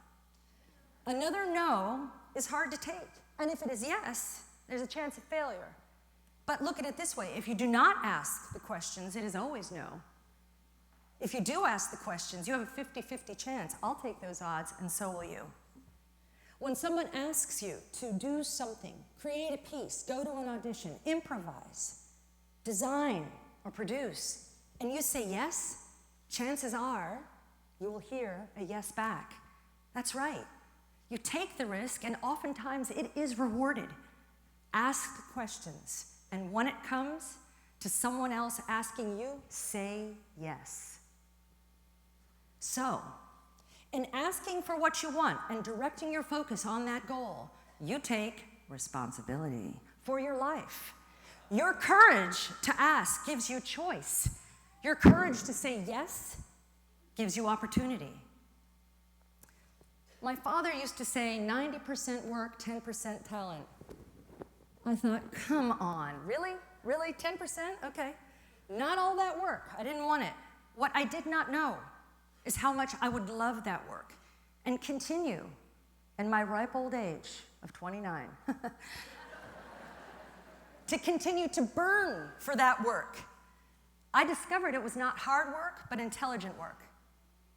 Another no is hard to take, and if it is yes, there's a chance of failure. But look at it this way, if you do not ask the questions, it is always no. If you do ask the questions, you have a 50-50 chance. I'll take those odds, and so will you. When someone asks you to do something, create a piece, go to an audition, improvise, design, or produce, and you say yes, chances are you will hear a yes back. That's right. You take the risk, and oftentimes it is rewarded. Ask the questions, and when it comes to someone else asking you, say yes. So, in asking for what you want and directing your focus on that goal, you take responsibility for your life. Your courage to ask gives you choice. Your courage to say yes gives you opportunity. My father used to say 90% work, 10% talent. I thought, come on, really? Really, 10%? Okay. Not all that work. I didn't want it. What I did not know is how much I would love that work and continue in my ripe old age of 29 to continue to burn for that work. I discovered it was not hard work, but intelligent work.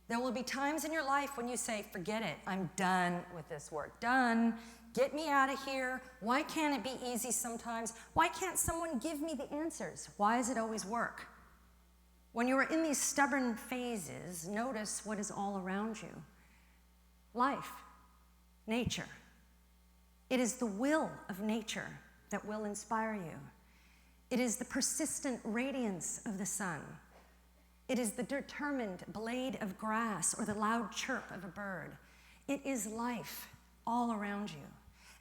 There will be times in your life when you say, forget it, I'm done with this work. Done. Get me out of here. Why can't it be easy sometimes? Why can't someone give me the answers? Why does it always work? When you are in these stubborn phases, notice what is all around you. Life, nature. It is the will of nature that will inspire you. It is the persistent radiance of the sun. It is the determined blade of grass or the loud chirp of a bird. It is life all around you.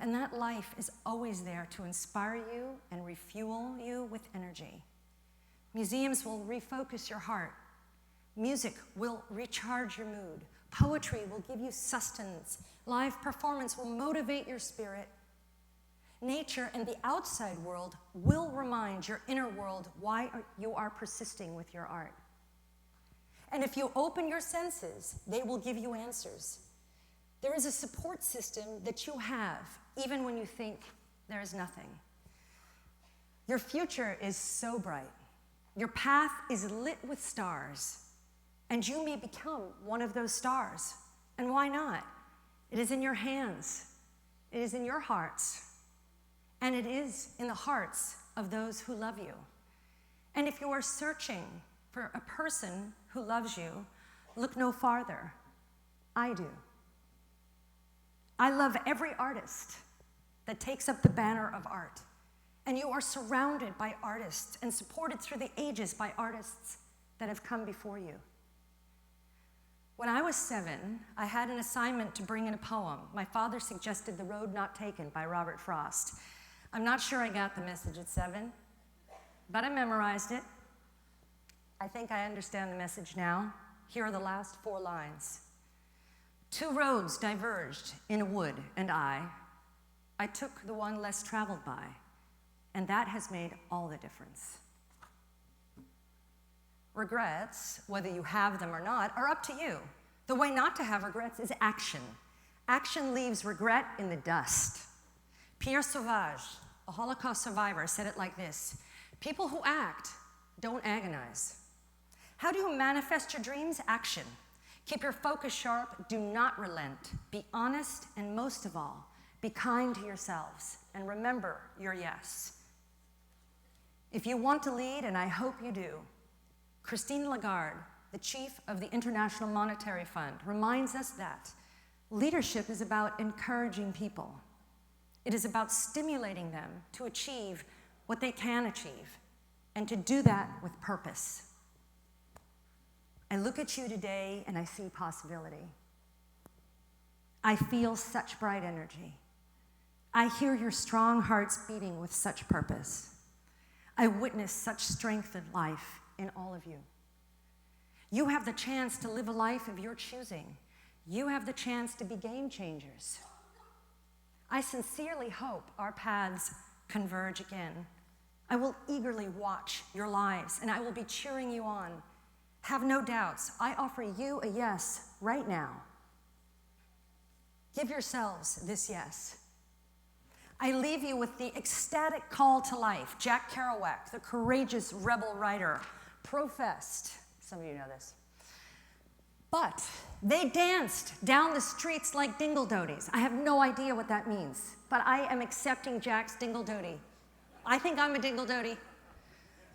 And that life is always there to inspire you and refuel you with energy. Museums will refocus your heart. Music will recharge your mood. Poetry will give you sustenance. Live performance will motivate your spirit. Nature and the outside world will remind your inner world why you are persisting with your art. And if you open your senses, they will give you answers. There is a support system that you have, even when you think there is nothing. Your future is so bright. Your path is lit with stars, and you may become one of those stars. And why not? It is in your hands. It is in your hearts. And it is in the hearts of those who love you. And if you are searching for a person who loves you, look no farther. I do. I love every artist that takes up the banner of art. And you are surrounded by artists and supported through the ages by artists that have come before you. When I was 7, I had an assignment to bring in a poem. My father suggested The Road Not Taken by Robert Frost. I'm not sure I got the message at 7, but I memorized it. I think I understand the message now. Here are the last 4 lines. 2 roads diverged in a wood, and I took the one less traveled by, and that has made all the difference. Regrets, whether you have them or not, are up to you. The way not to have regrets is action. Action leaves regret in the dust. Pierre Sauvage, a Holocaust survivor, said it like this: people who act don't agonize. How do you manifest your dreams? Action. Keep your focus sharp, do not relent. Be honest, and most of all, be kind to yourselves, and remember your yes. If you want to lead, and I hope you do, Christine Lagarde, the chief of the International Monetary Fund, reminds us that leadership is about encouraging people. It is about stimulating them to achieve what they can achieve, and to do that with purpose. I look at you today and I see possibility. I feel such bright energy. I hear your strong hearts beating with such purpose. I witness such strength of life in all of you. You have the chance to live a life of your choosing. You have the chance to be game changers. I sincerely hope our paths converge again. I will eagerly watch your lives, and I will be cheering you on. Have no doubts. I offer you a yes right now. Give yourselves this yes. I leave you with the ecstatic call to life Jack Kerouac, the courageous rebel writer, professed. Some of you know this. But they danced down the streets like dingle-doties. I have no idea what that means, but I am accepting Jack's dingle-doty. I think I'm a dingle-doty.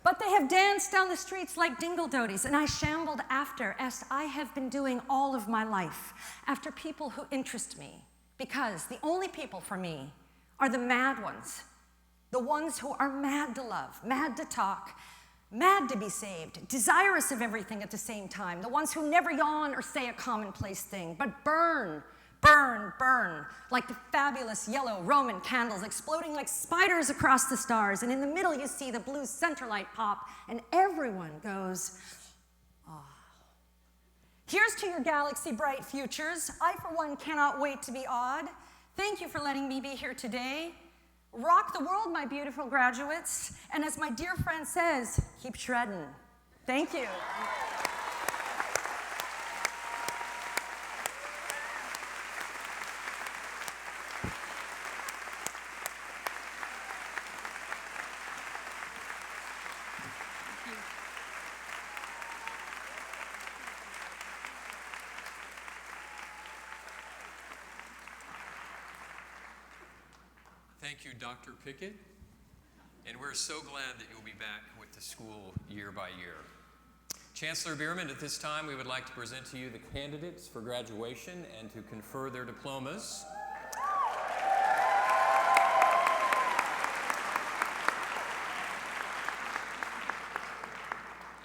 But they have danced down the streets like dingle-doties, and I shambled after, as I have been doing all of my life, after people who interest me, because the only people for me are the mad ones, the ones who are mad to love, mad to talk, mad to be saved, desirous of everything at the same time, the ones who never yawn or say a commonplace thing, but burn, burn, burn, like the fabulous yellow Roman candles exploding like spiders across the stars, and in the middle you see the blue center light pop, and everyone goes, ah. Here's to your galaxy bright futures. I, for one, cannot wait to be odd. Thank you for letting me be here today. Rock the world, my beautiful graduates. And as my dear friend says, keep shredding. Thank you. Thank you, Dr. Pickett. And we're so glad that you'll be back with the school year by year. Chancellor Bierman, at this time, we would like to present to you the candidates for graduation and to confer their diplomas.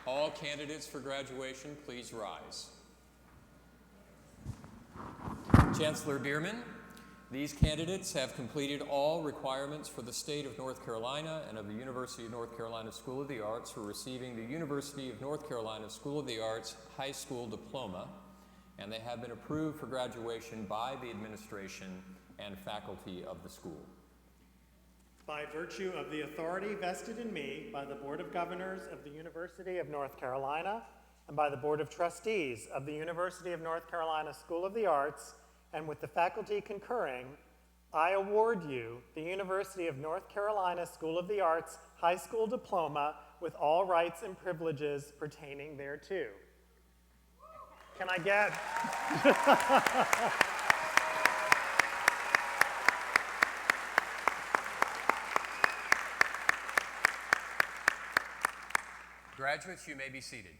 All candidates for graduation, please rise. Chancellor Bierman, these candidates have completed all requirements for the state of North Carolina and of the University of North Carolina School of the Arts for receiving the University of North Carolina School of the Arts high school diploma, and they have been approved for graduation by the administration and faculty of the school. By virtue of the authority vested in me by the Board of Governors of the University of North Carolina and by the Board of Trustees of the University of North Carolina School of the Arts, and with the faculty concurring, I award you the University of North Carolina School of the Arts high school diploma with all rights and privileges pertaining thereto. Can I get... Graduates, you may be seated.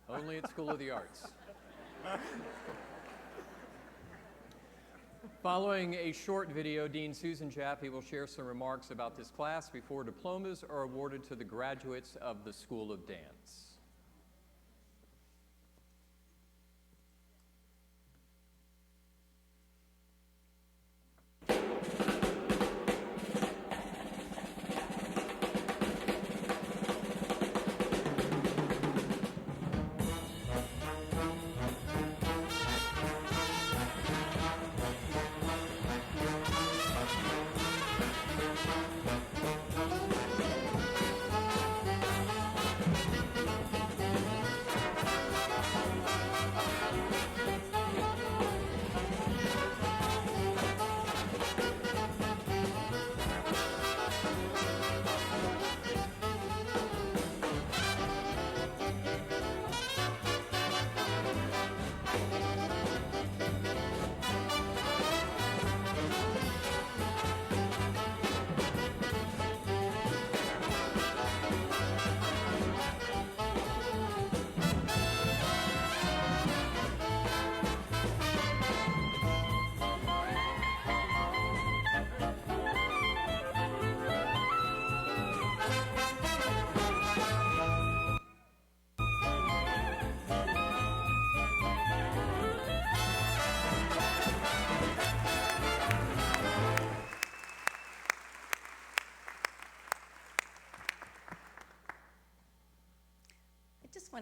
Only at School of the Arts. Following a short video, Dean Susan Jaffe will share some remarks about this class before diplomas are awarded to the graduates of the School of Dance.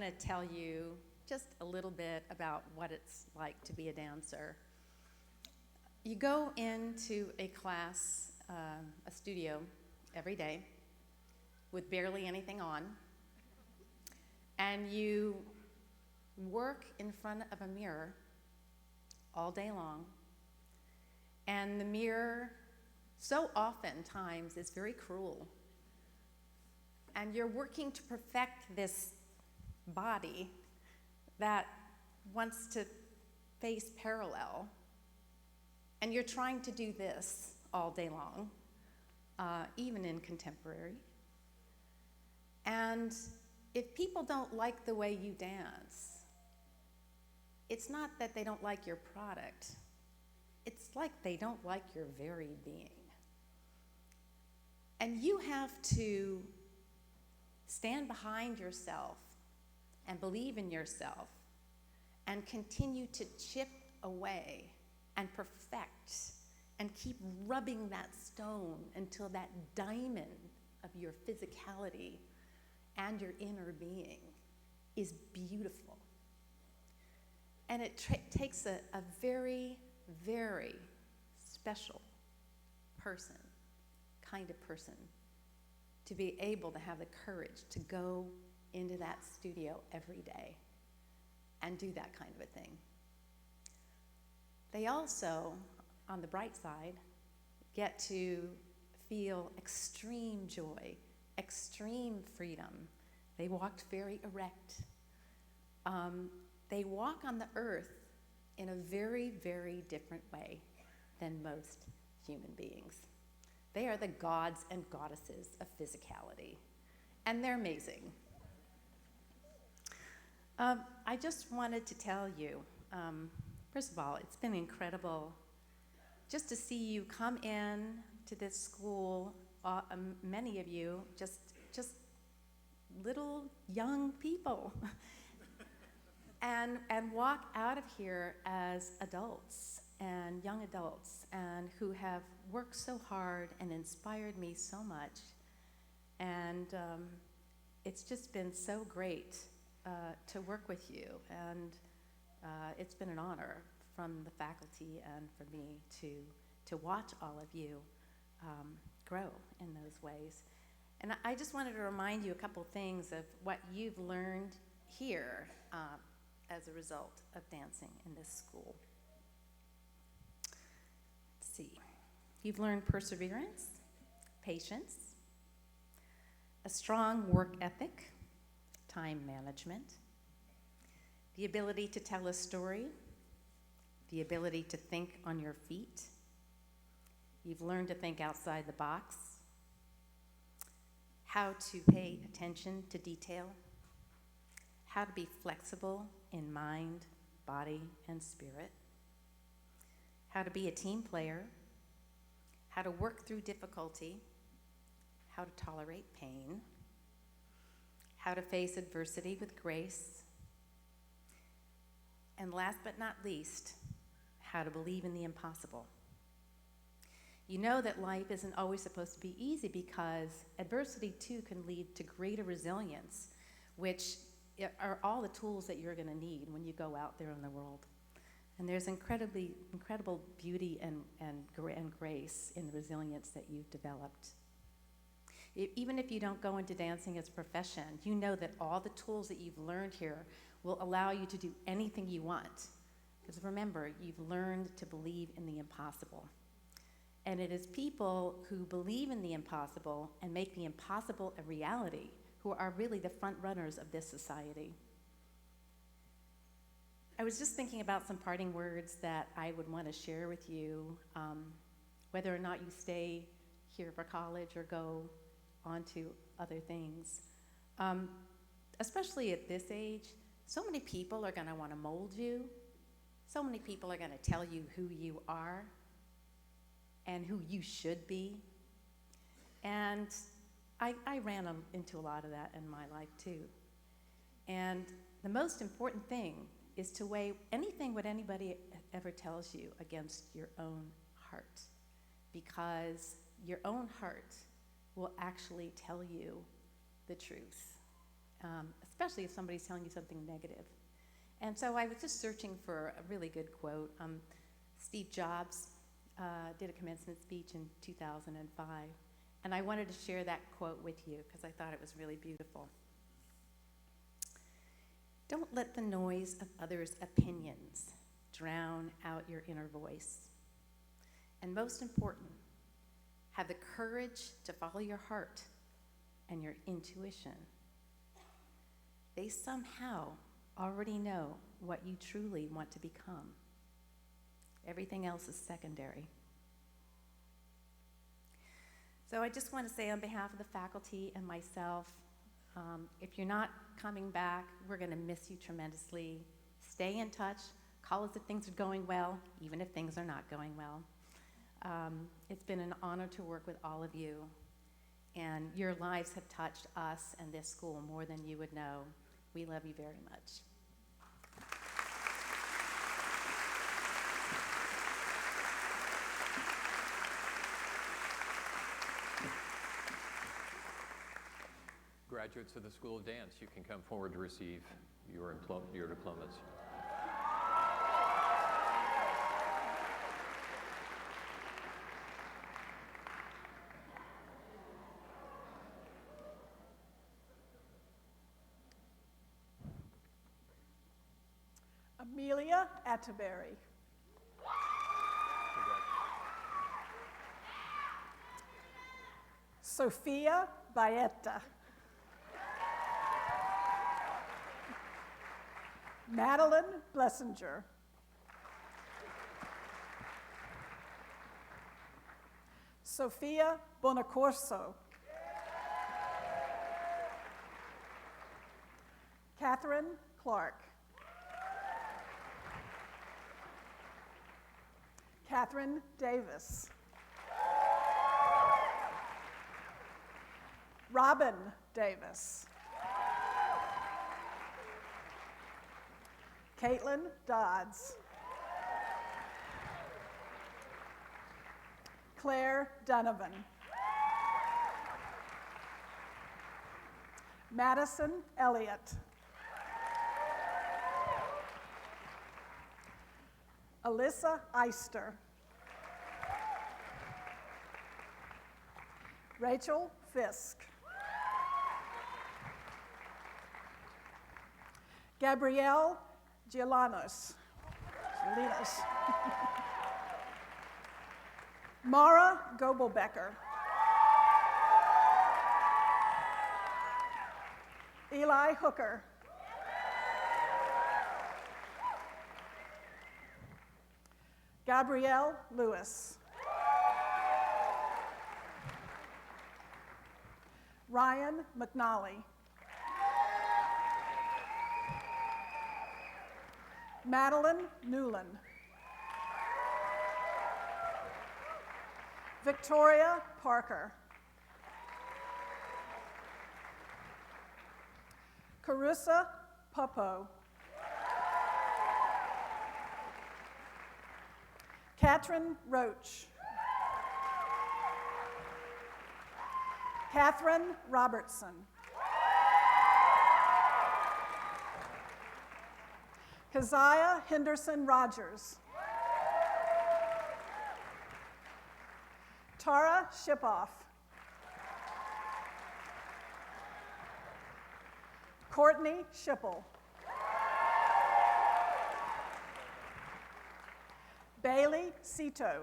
to tell you just a little bit about what it's like to be a dancer. You go into a class, a studio, every day with barely anything on, and you work in front of a mirror all day long, and the mirror so oftentimes is very cruel, and you're working to perfect this body that wants to face parallel, and you're trying to do this all day long, even in contemporary. And if people don't like the way you dance, it's not that they don't like your product. It's like they don't like your very being. And you have to stand behind yourself and believe in yourself and continue to chip away and perfect and keep rubbing that stone until that diamond of your physicality and your inner being is beautiful. And it takes a very, very special person, kind of person, to be able to have the courage to go into that studio every day and do that kind of a thing. They also, on the bright side, get to feel extreme joy, extreme freedom. They walked very erect. They walk on the earth in a very, very different way than most human beings. They are the gods and goddesses of physicality, and they're amazing. I just wanted to tell you, first of all, it's been incredible just to see you come in to this school, many of you, just little young people, and walk out of here as adults and young adults, and who have worked so hard and inspired me so much. And it's just been so great to work with you, and it's been an honor from the faculty and for me to watch all of you grow in those ways. And I just wanted to remind you a couple things of what you've learned here as a result of dancing in this school. Let's see. You've learned perseverance, patience, a strong work ethic, time management, the ability to tell a story, the ability to think on your feet. You've learned to think outside the box, how to pay attention to detail, how to be flexible in mind, body, and spirit, how to be a team player, how to work through difficulty, how to tolerate pain, how to face adversity with grace, and last but not least, how to believe in the impossible. You know that life isn't always supposed to be easy, because adversity too can lead to greater resilience, which are all the tools that you're going to need when you go out there in the world. And there's incredible beauty and grace in the resilience that you've developed. Even if you don't go into dancing as a profession, you know that all the tools that you've learned here will allow you to do anything you want. Because remember, you've learned to believe in the impossible. And it is people who believe in the impossible and make the impossible a reality who are really the front runners of this society. I was just thinking about some parting words that I would want to share with you, whether or not you stay here for college or go on to other things. Especially at this age, so many people are going to want to mold you. So many people are going to tell you who you are and who you should be. And I ran into a lot of that in my life too. And the most important thing is to weigh anything what anybody ever tells you against your own heart, because your own heart will actually tell you the truth. especially if somebody's telling you something negative. And so I was just searching for a really good quote. Steve Jobs did a commencement speech in 2005, and I wanted to share that quote with you because I thought it was really beautiful. Don't let the noise of others' opinions drown out your inner voice. And most important, have the courage to follow your heart and your intuition. They somehow already know what you truly want to become. Everything else is secondary. So I just want to say on behalf of the faculty and myself, if you're not coming back, we're going to miss you tremendously. Stay in touch. Call us if things are going well, even if things are not going well. It's been an honor to work with all of you, and your lives have touched us and this school more than you would know. We love you very much. Graduates of the School of Dance, you can come forward to receive your diplomas. Amelia Atterbury. Sophia Baeta. Madeline Blessinger. Sophia Bonacorso. Catherine Clark. Catherine Davis. Robin Davis. Caitlin Dodds. Claire Donovan. Madison Elliott. Alyssa Eister. Rachel Fisk. Gabrielle Gialanos. Mara Gobelbecker. Eli Hooker. Gabrielle Lewis. Ryan McNally. Madeline Newland. Victoria Parker. Carissa Popo. Katrin Roach. Catherine Robertson. Keziah Henderson Rogers. Tara Shipoff. Courtney Schipple. Bailey Cito.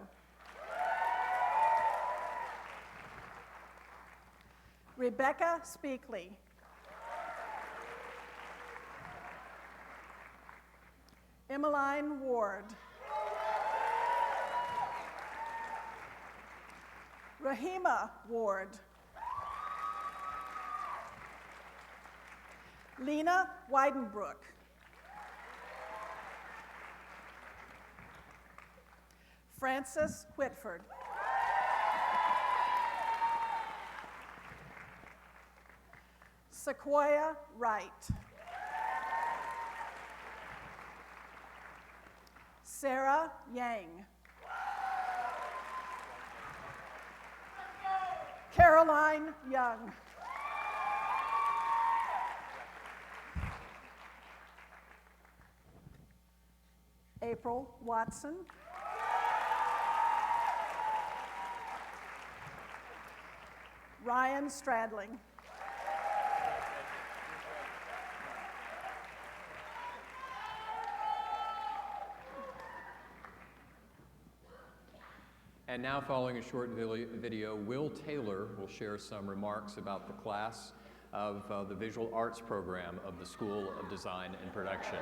Rebecca Speakley. Emmeline Ward. Rahima Ward. Lena Weidenbrook. Frances Whitford. Sequoia Wright. Sarah Yang. Caroline Young. April Watson. Ryan Stradling. And now, following a short video, Will Taylor will share some remarks about the class of the Visual Arts program of the School of Design and Production.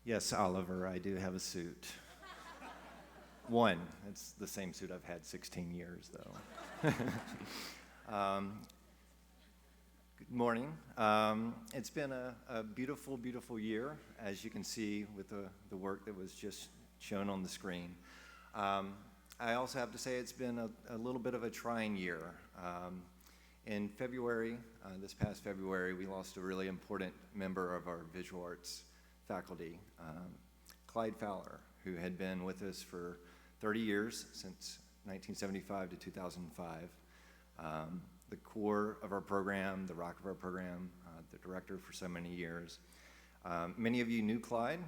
Yes, Oliver, I do have a suit. One. It's the same suit I've had 16 years, though. Good morning. It's been a beautiful, beautiful year, as you can see with the work that was just shown on the screen. I also have to say it's been a little bit of a trying year. In February, this past February, we lost a really important member of our visual arts faculty, Clyde Fowler, who had been with us for 30 years, since 1975 to 2005. The core of our program, the rock of our program, the director for so many years. Many of you knew Clyde.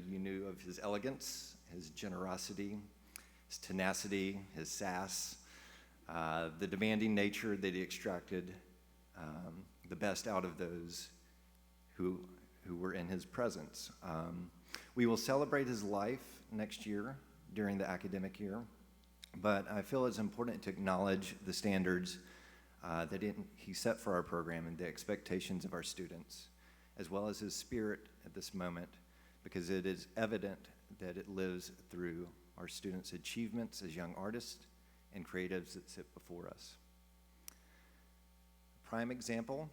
You knew of his elegance, his generosity, his tenacity, his sass, the demanding nature that he extracted the best out of those who were in his presence. We will celebrate his life next year during the academic year, but I feel it's important to acknowledge the standards that he set for our program and the expectations of our students, as well as his spirit at this moment, because it is evident that it lives through our students' achievements as young artists and creatives that sit before us. Prime example,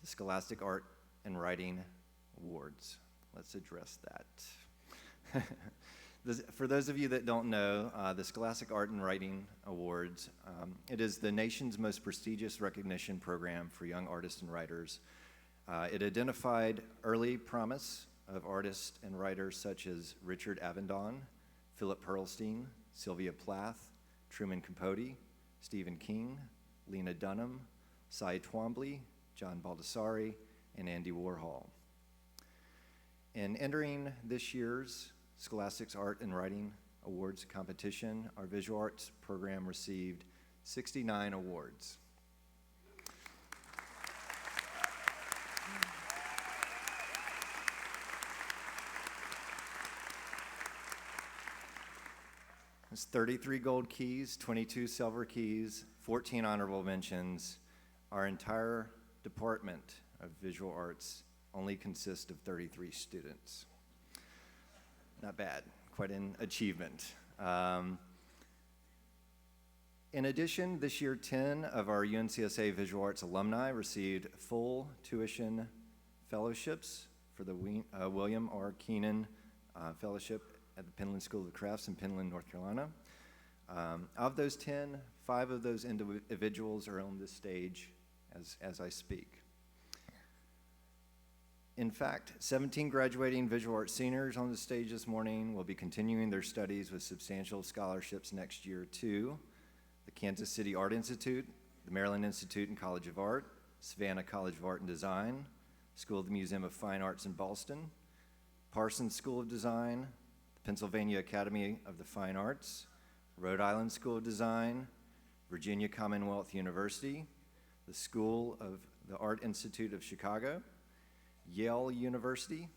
the Scholastic Art and Writing Awards. Let's address that. For those of you that don't know, the Scholastic Art and Writing Awards, it is the nation's most prestigious recognition program for young artists and writers. It identified early promise of artists and writers such as Richard Avedon, Philip Pearlstein, Sylvia Plath, Truman Capote, Stephen King, Lena Dunham, Cy Twombly, John Baldessari, and Andy Warhol. In entering this year's Scholastic's Art and Writing Awards competition, our visual arts program received 69 awards. It's 33 gold keys, 22 silver keys, 14 honorable mentions. Our entire department of visual arts only consists of 33 students. Not bad, quite an achievement. In addition, this year 10 of our UNCSA Visual Arts alumni received full tuition fellowships for the William R. Keenan Fellowship at the Penland School of the Crafts in Penland, North Carolina. Of those 10, 5 of those individuals are on this stage as I speak. In fact, 17 graduating visual arts seniors on the stage this morning will be continuing their studies with substantial scholarships next year to the Kansas City Art Institute, the Maryland Institute and College of Art, Savannah College of Art and Design, School of the Museum of Fine Arts in Boston, Parsons School of Design, the Pennsylvania Academy of the Fine Arts, Rhode Island School of Design, Virginia Commonwealth University, the School of the Art Institute of Chicago, Yale University.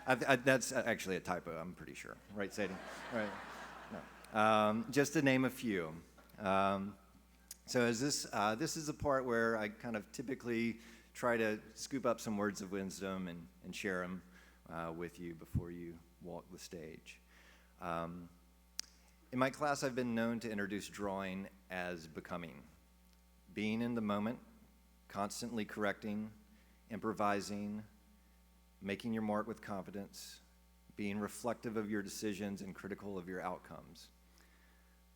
That's actually a typo, I'm pretty sure. Right, Sadie? Right. No. Just to name a few. So as this is the part where I kind of typically try to scoop up some words of wisdom and share them with you before you walk the stage. In my class, I've been known to introduce drawing as becoming. Being in the moment, constantly correcting, improvising, making your mark with confidence, being reflective of your decisions and critical of your outcomes.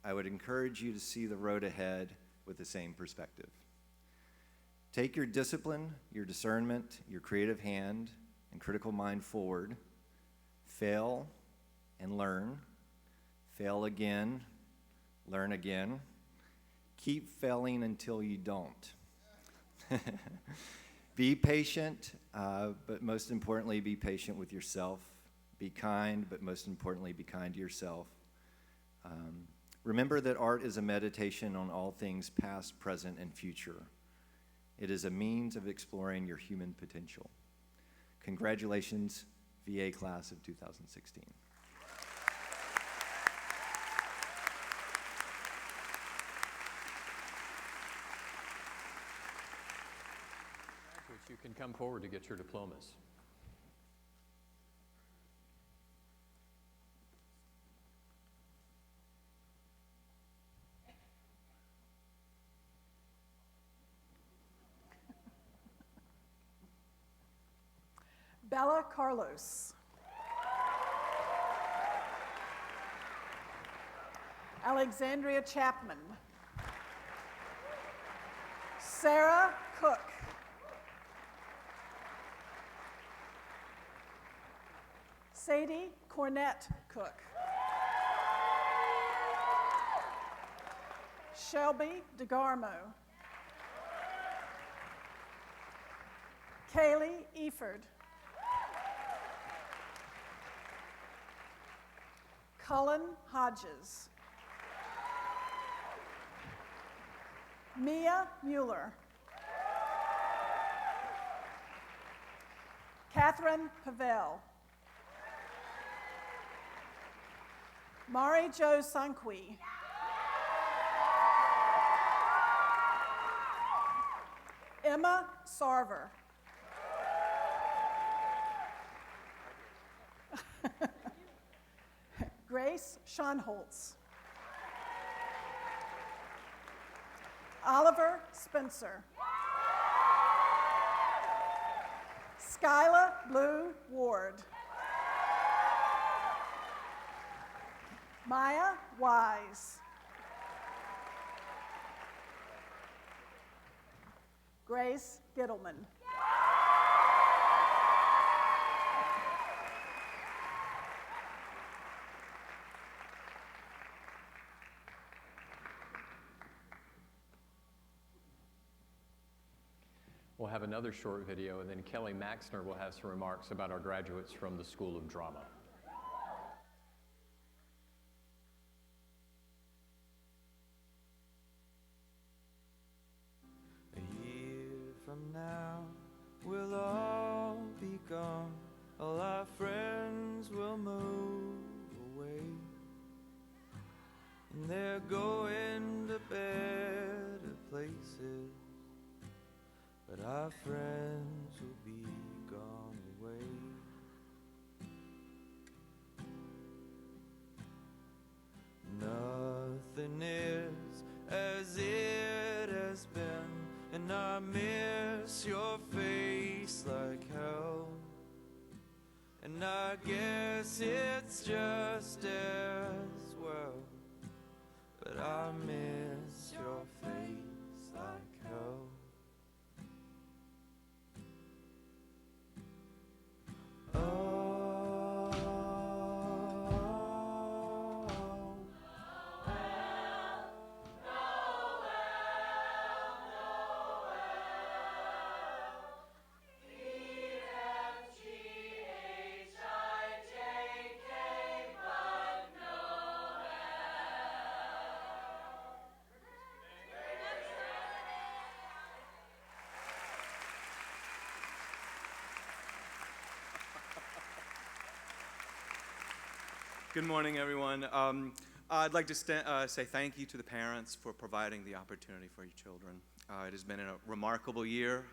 I would encourage you to see the road ahead with the same perspective. Take your discipline, your discernment, your creative hand, and critical mind forward. Fail and learn. Fail again, learn again. Keep failing until you don't. Be patient, but most importantly, be patient with yourself. Be kind, but most importantly, be kind to yourself. Remember that art is a meditation on all things past, present, and future. It is a means of exploring your human potential. Congratulations, VA class of 2016. You can come forward to get your diplomas. Bella Carlos. Alexandria Chapman. Sarah Cook. Sadie Cornett Cook. Shelby DeGarmo. Kaylee Eford. Cullen Hodges. Mia Mueller. Catherine Pavel. Mari Jo Sanqui. Emma Sarver. Grace Schonholtz. Oliver Spencer. Skyla Blue Ward. Maya Wise. Grace Gittleman. We'll have another short video, and then Kelly Maxner will have some remarks about our graduates from the School of Drama. A year from now, we'll all be gone. All our friends will move away, and they're going to better places. But our friends will be gone away. Nothing is as it has been, and I miss your face and I guess it's just as well. But I miss your face like hell. Good morning, everyone. I'd like to say thank you to the parents for providing the opportunity for your children. It has been a remarkable year.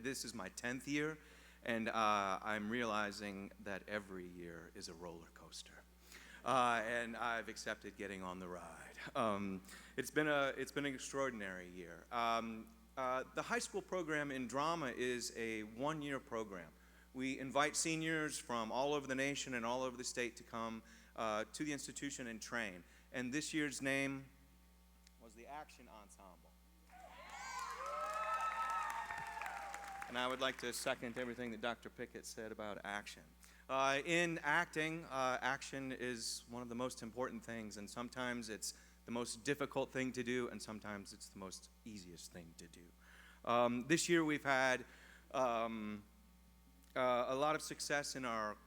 This is my 10th year, and I'm realizing that every year is a roller coaster. And I've accepted getting on the ride. It's been an extraordinary year. The high school program in drama is a one-year program. We invite seniors from all over the nation and all over the state to come to the institution and train. And this year's name was the Action Ensemble. And I would like to second everything that Dr. Pickett said about action. In acting, action is one of the most important things, and sometimes it's the most difficult thing to do, and sometimes it's the most easiest thing to do. This year we've had a lot of success in our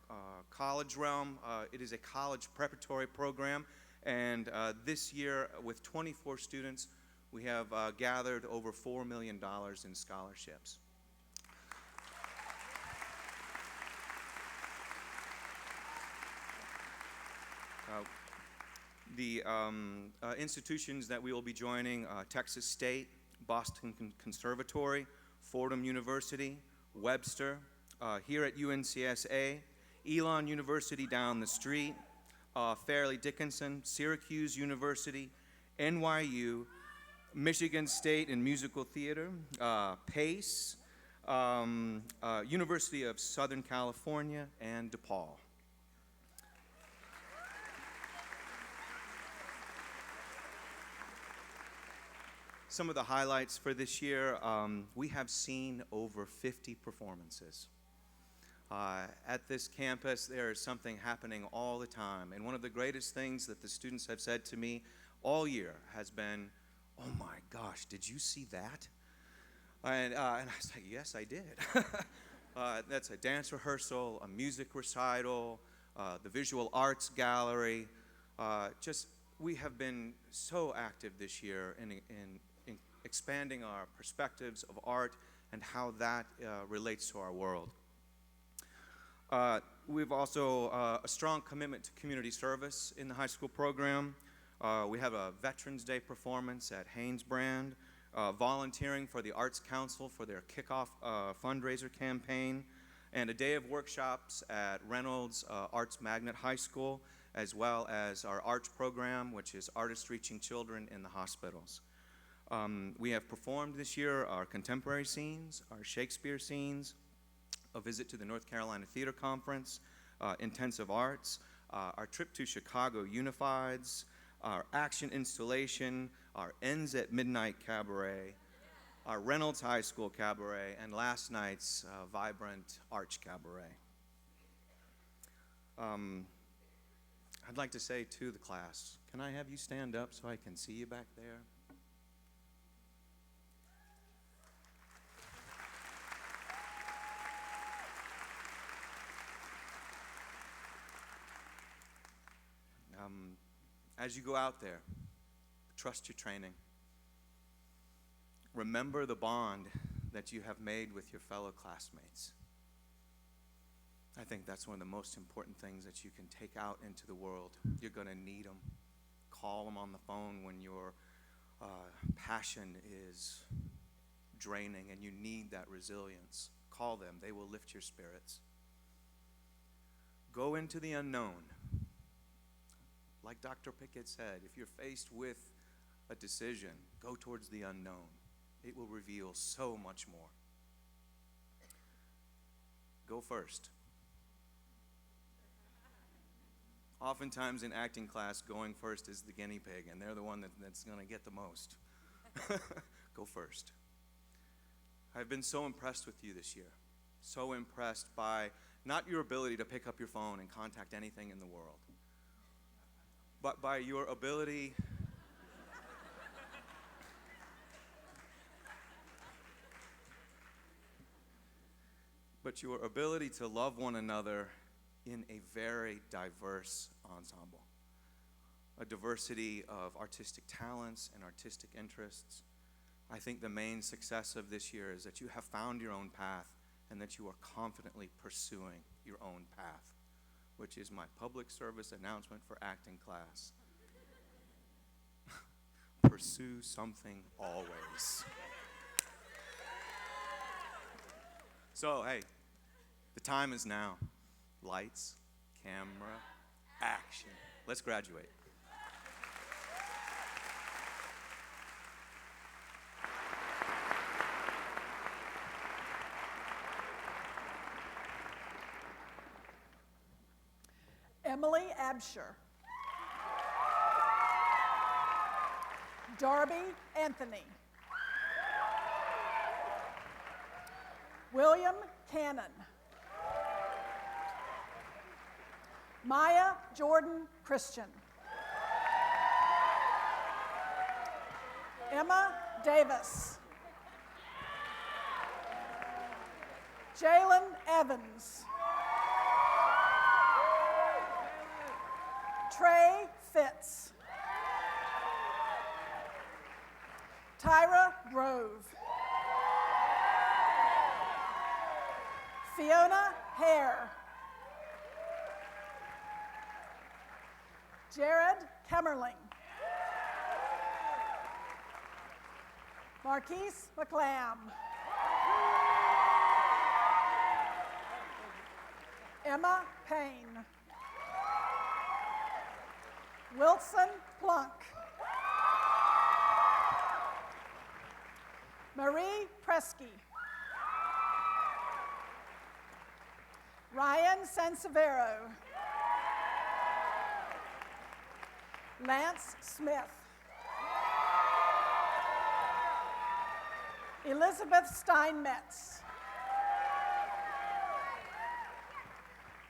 college realm. It is a college preparatory program, and this year, with 24 students, we have gathered over $4 million in scholarships. The institutions that we will be joining, Texas State, Boston Conservatory, Fordham University, Webster, here at UNCSA, Elon University down the street, Fairleigh Dickinson, Syracuse University, NYU, Michigan State and Musical Theater, Pace, University of Southern California, and DePaul. Some of the highlights for this year, we have seen over 50 performances. At this campus, there is something happening all the time. And one of the greatest things that the students have said to me all year has been, "Oh my gosh, did you see that?" And I was like, "Yes, I did." That's a dance rehearsal, a music recital, the visual arts gallery. We have been so active this year in expanding our perspectives of art and how that relates to our world. We've also a strong commitment to community service in the high school program. We have a Veterans Day performance at Haynesbrand, volunteering for the Arts Council for their kickoff fundraiser campaign, and a day of workshops at Reynolds Arts Magnet High School, as well as our arts program, which is Artists Reaching Children in the Hospitals. We have performed this year our contemporary scenes, our Shakespeare scenes, a visit to the North Carolina Theater Conference, intensive arts, our trip to Chicago Unifieds, our action installation, our Ends at Midnight Cabaret, our Reynolds High School Cabaret, and last night's vibrant Arch Cabaret. I'd like to say to the class, can I have you stand up so I can see you back there? As you go out there, trust your training. Remember the bond that you have made with your fellow classmates. I think that's one of the most important things that you can take out into the world. You're going to need them. Call them on the phone when your passion is draining and you need that resilience. Call them. They will lift your spirits. Go into the unknown. Like Dr. Pickett said, if you're faced with a decision, go towards the unknown. It will reveal so much more. Go first. Oftentimes in acting class, going first is the guinea pig, and they're the one that's going to get the most. Go first. I've been so impressed with you this year. So impressed by not your ability to pick up your phone and contact anything in the world, but by your ability to love one another in a very diverse ensemble. A diversity of artistic talents and artistic interests. I think the main success of this year is that you have found your own path and that you are confidently pursuing your own path, which is my public service announcement for acting class. Pursue something always. So, hey, the time is now. Lights, camera, action. Let's graduate. Emily Absher. Darby Anthony. William Cannon. Maya Jordan Christian. Emma Davis. Jalen Evans. Trey Fitz. Tyra Grove. Fiona Hare. Jared Kemmerling. Marquise McClam. Emma Payne. Wilson Plunk. Marie Presky. Ryan Sansevero. Lance Smith. Elizabeth Steinmetz.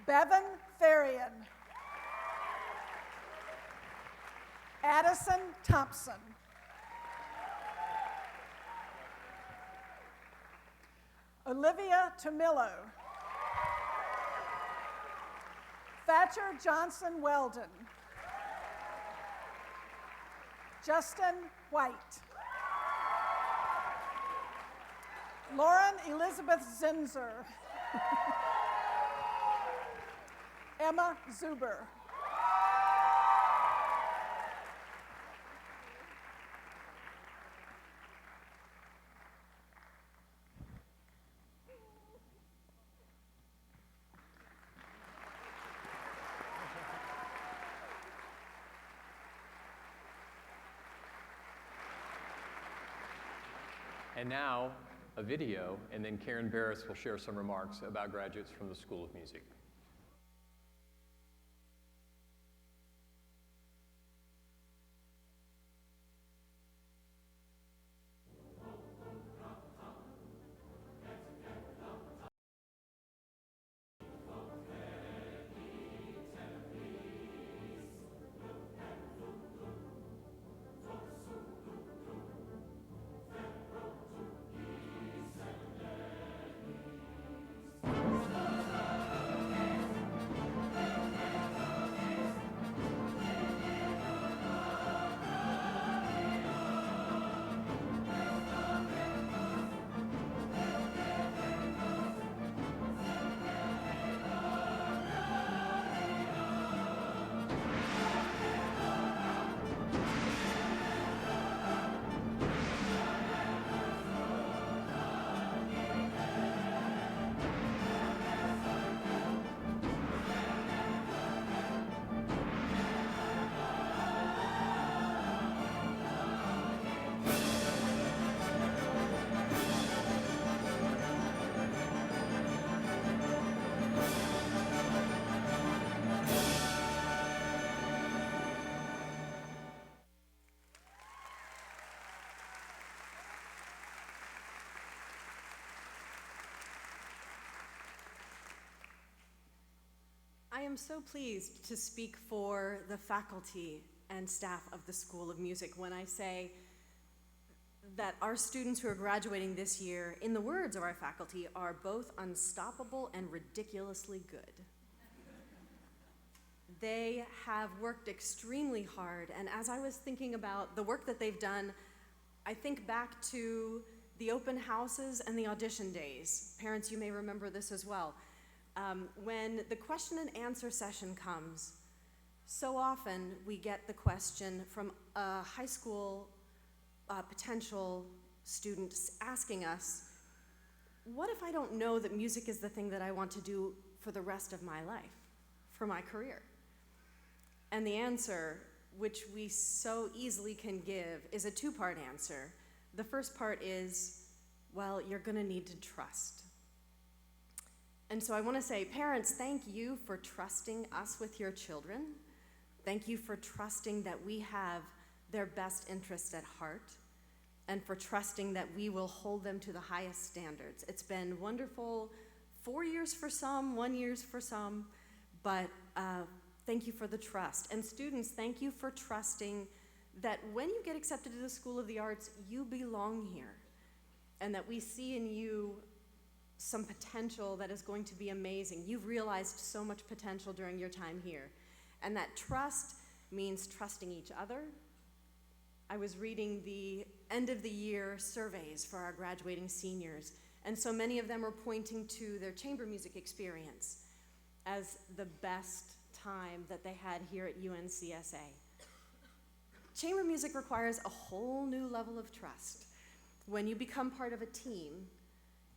Bevan Therian. Addison Thompson. Olivia Tomillo. Thatcher Johnson Weldon. Justin White. Lauren Elizabeth Zinzer. Emma Zuber. And now, a video, and then Karen Barris will share some remarks about graduates from the School of Music. am so pleased to speak for the faculty and staff of the School of Music when I say that our students who are graduating this year, in the words of our faculty, are both unstoppable and ridiculously good. They have worked extremely hard, and as I was thinking about the work that they've done, I think back to the open houses and the audition days. Parents, you may remember this as well. When the question and answer session comes, so often we get the question from a high school potential student asking us, what if I don't know that music is the thing that I want to do for the rest of my life, for my career? And the answer, which we so easily can give, is a two-part answer. The first part is, well, you're gonna need to trust. And so I wanna say, parents, thank you for trusting us with your children. Thank you for trusting that we have their best interests at heart, and for trusting that we will hold them to the highest standards. It's been wonderful, 4 years for some, 1 year for some, but thank you for the trust. And students, thank you for trusting that when you get accepted to the School of the Arts, you belong here, and that we see in you some potential that is going to be amazing. You've realized so much potential during your time here. And that trust means trusting each other. I was reading the end of the year surveys for our graduating seniors, and so many of them are pointing to their chamber music experience as the best time that they had here at UNCSA. Chamber music requires a whole new level of trust. When you become part of a team,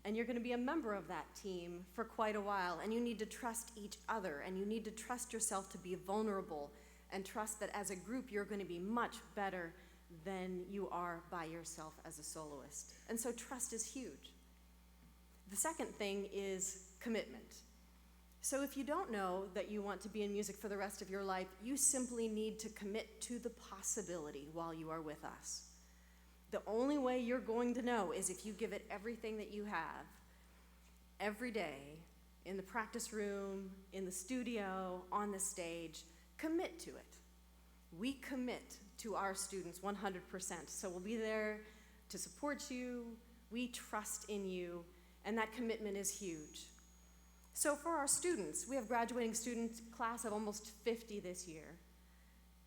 and you're going to be a member of that team for quite a while, and you need to trust each other, and you need to trust yourself to be vulnerable, and trust that as a group you're going to be much better than you are by yourself as a soloist. And so trust is huge. The second thing is commitment. So if you don't know that you want to be in music for the rest of your life, you simply need to commit to the possibility while you are with us. The only way you're going to know is if you give it everything that you have, every day, in the practice room, in the studio, on the stage. Commit to it. We commit to our students 100%, so we'll be there to support you. We trust in you, and that commitment is huge. So for our students, we have graduating student class of almost 50 this year.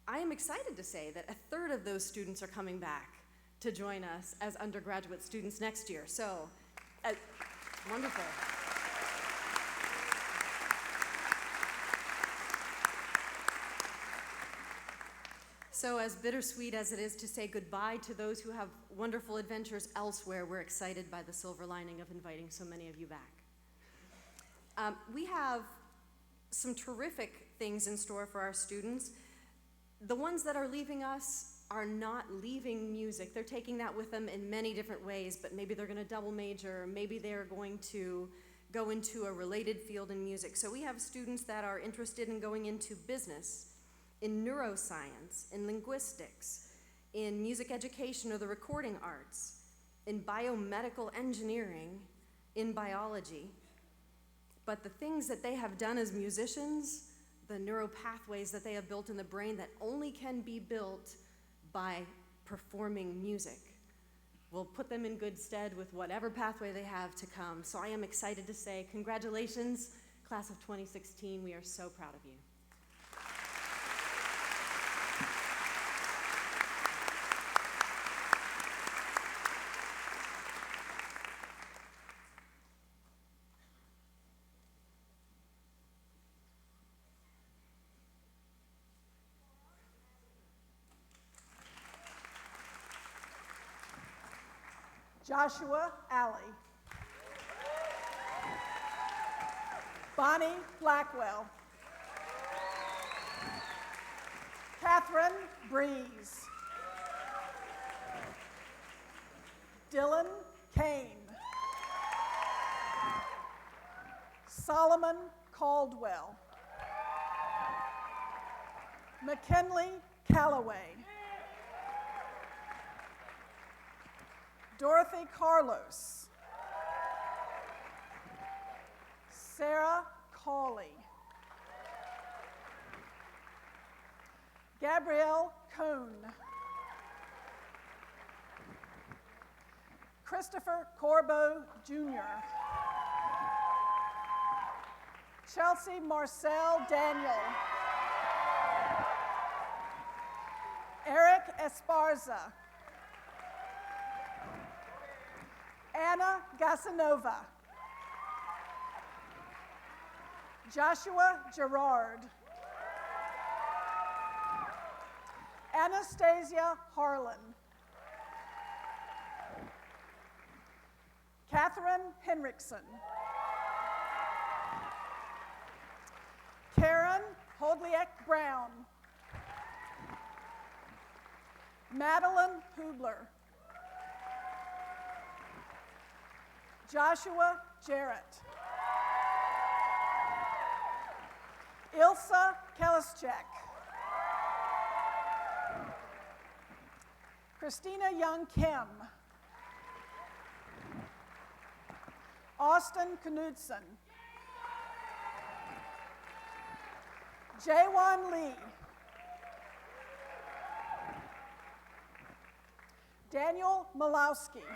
I am excited to say that a third of those students are coming back to join us as undergraduate students next year. So, wonderful. So as bittersweet as it is to say goodbye to those who have wonderful adventures elsewhere, we're excited by the silver lining of inviting so many of you back. We have some terrific things in store for our students. The ones that are leaving us are not leaving music. They're taking that with them in many different ways, but maybe they're going to double major, maybe they're going to go into a related field in music. So we have students that are interested in going into business, in neuroscience, in linguistics, in music education or the recording arts, in biomedical engineering, in biology. But the things that they have done as musicians, the neural pathways that they have built in the brain that only can be built by performing music, will put them in good stead with whatever pathway they have to come. So I am excited to say congratulations, class of 2016. We are so proud of you. Joshua Alley. Bonnie Blackwell. Catherine Breeze. Dylan Kane. Solomon Caldwell. McKinley Calloway. Dorothy Carlos. Sarah Cawley. Gabrielle Cohn. Christopher Corbo Jr. Chelsea Marcel Daniel. Eric Esparza. Anna Gasanova. Joshua Gerard. Anastasia Harlan. Catherine Henriksen. Karen Hodliek Brown. Madeline Hubler. Joshua Jarrett. Ilsa Kalischek. Christina Young Kim. Austin Knudsen. Jaewon Lee. Daniel Malowski.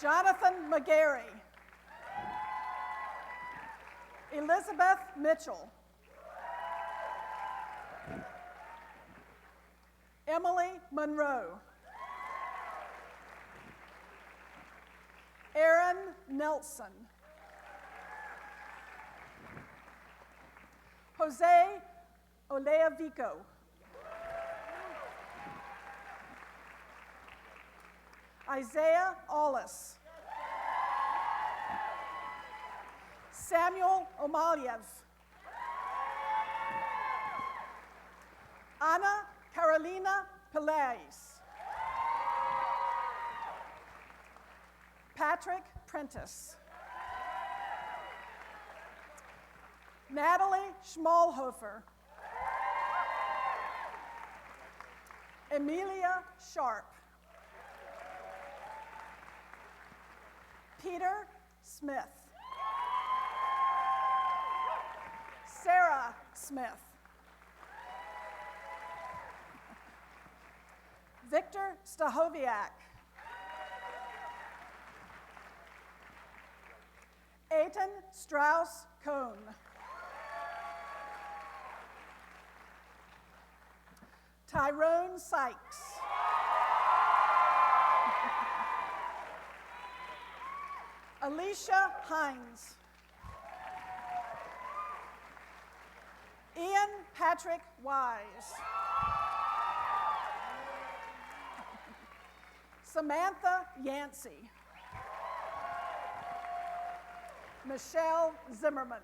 Jonathan McGarry. Elizabeth Mitchell. Emily Monroe. Aaron Nelson. Jose Oleavico. Isaiah Ollis. Samuel Omaliev. Anna Carolina Pelaez. Patrick Prentice. Natalie Schmalhofer. Emilia Sharp. Peter Smith. Sarah Smith. Victor Stahoviak. Aiton Strauss Cohn. Tyrone Sykes. Alicia Hines. Ian Patrick Wise. Samantha Yancey. Michelle Zimmerman.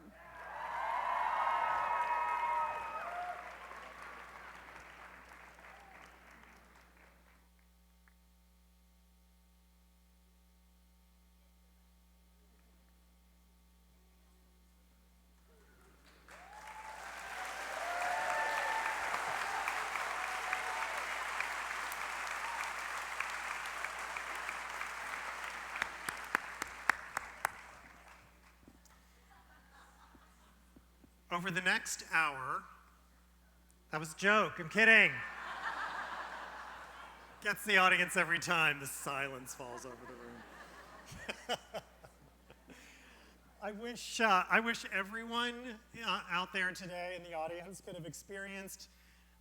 Over the next hour, that was a joke, I'm kidding. Gets the audience every time the silence falls over the room. I wish everyone out there today in the audience could have experienced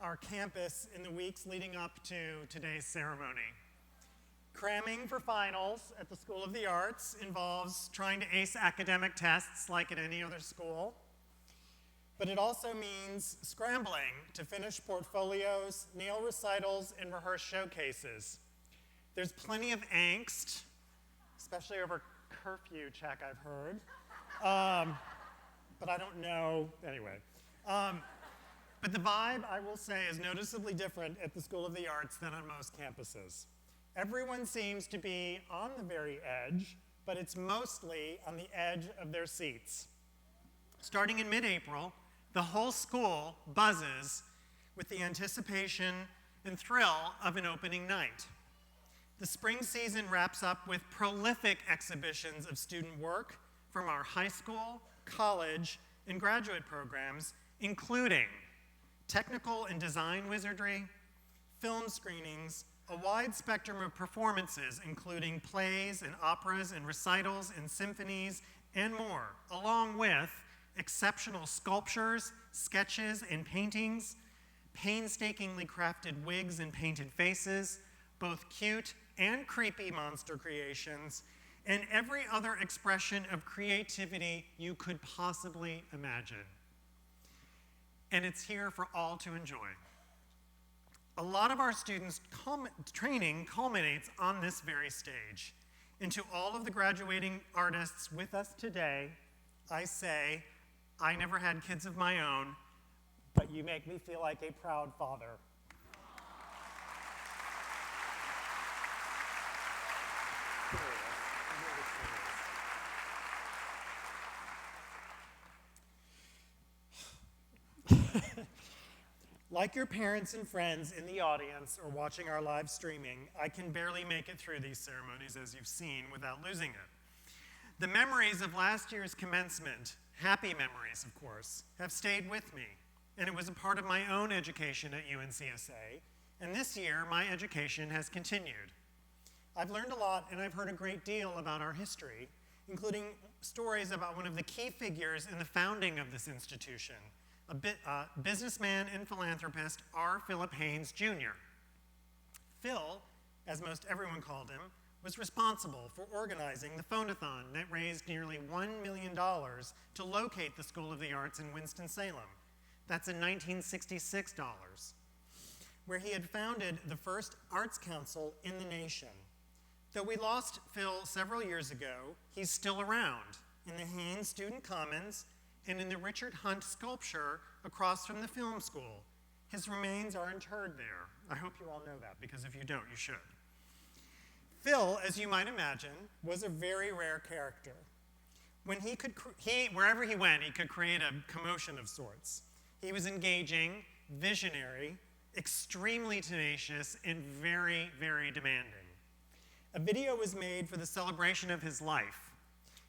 our campus in the weeks leading up to today's ceremony. Cramming for finals at the School of the Arts involves trying to ace academic tests like at any other school. But it also means scrambling to finish portfolios, nail recitals, and rehearse showcases. There's plenty of angst, especially over curfew check, I've heard. But I don't know, anyway. But the vibe, I will say, is noticeably different at the School of the Arts than on most campuses. Everyone seems to be on the very edge, but it's mostly on the edge of their seats. Starting in mid-April, the whole school buzzes with the anticipation and thrill of an opening night. The spring season wraps up with prolific exhibitions of student work from our high school, college, and graduate programs, including technical and design wizardry, film screenings, a wide spectrum of performances, including plays and operas and recitals and symphonies and more, along with exceptional sculptures, sketches, and paintings, painstakingly crafted wigs and painted faces, both cute and creepy monster creations, and every other expression of creativity you could possibly imagine. And it's here for all to enjoy. A lot of our students' training culminates on this very stage. And to all of the graduating artists with us today, I say, I never had kids of my own, but you make me feel like a proud father. Like your parents and friends in the audience or watching our live streaming, I can barely make it through these ceremonies, as you've seen, without losing it. The memories of last year's commencement, happy memories, of course, have stayed with me, and it was a part of my own education at UNCSA, and this year, my education has continued. I've learned a lot, and I've heard a great deal about our history, including stories about one of the key figures in the founding of this institution, a businessman and philanthropist, R. Philip Haynes, Jr. Phil, as most everyone called him, was responsible for organizing the phone-a-thon that raised nearly $1 million to locate the School of the Arts in Winston-Salem. That's in 1966 dollars, where he had founded the first arts council in the nation. Though we lost Phil several years ago, he's still around in the Haynes Student Commons and in the Richard Hunt sculpture across from the film school. His remains are interred there. I hope you all know that, because if you don't, you should. Phil, as you might imagine, was a very rare character. When wherever he went, he could create a commotion of sorts. He was engaging, visionary, extremely tenacious, and very, very demanding. A video was made for the celebration of his life,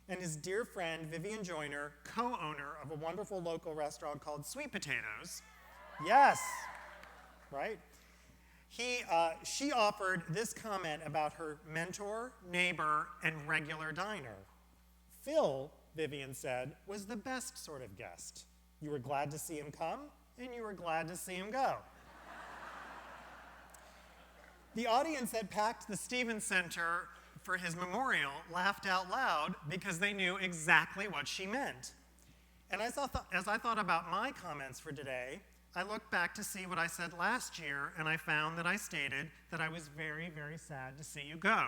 and his dear friend, Vivian Joyner, co-owner of a wonderful local restaurant called Sweet Potatoes, yes, right? She offered this comment about her mentor, neighbor, and regular diner. Phil, Vivian said, was the best sort of guest. You were glad to see him come, and you were glad to see him go. The audience that packed the Stevens Center for his memorial laughed out loud because they knew exactly what she meant. And as I thought about my comments for today, I looked back to see what I said last year, and I found that I stated that I was very, very sad to see you go.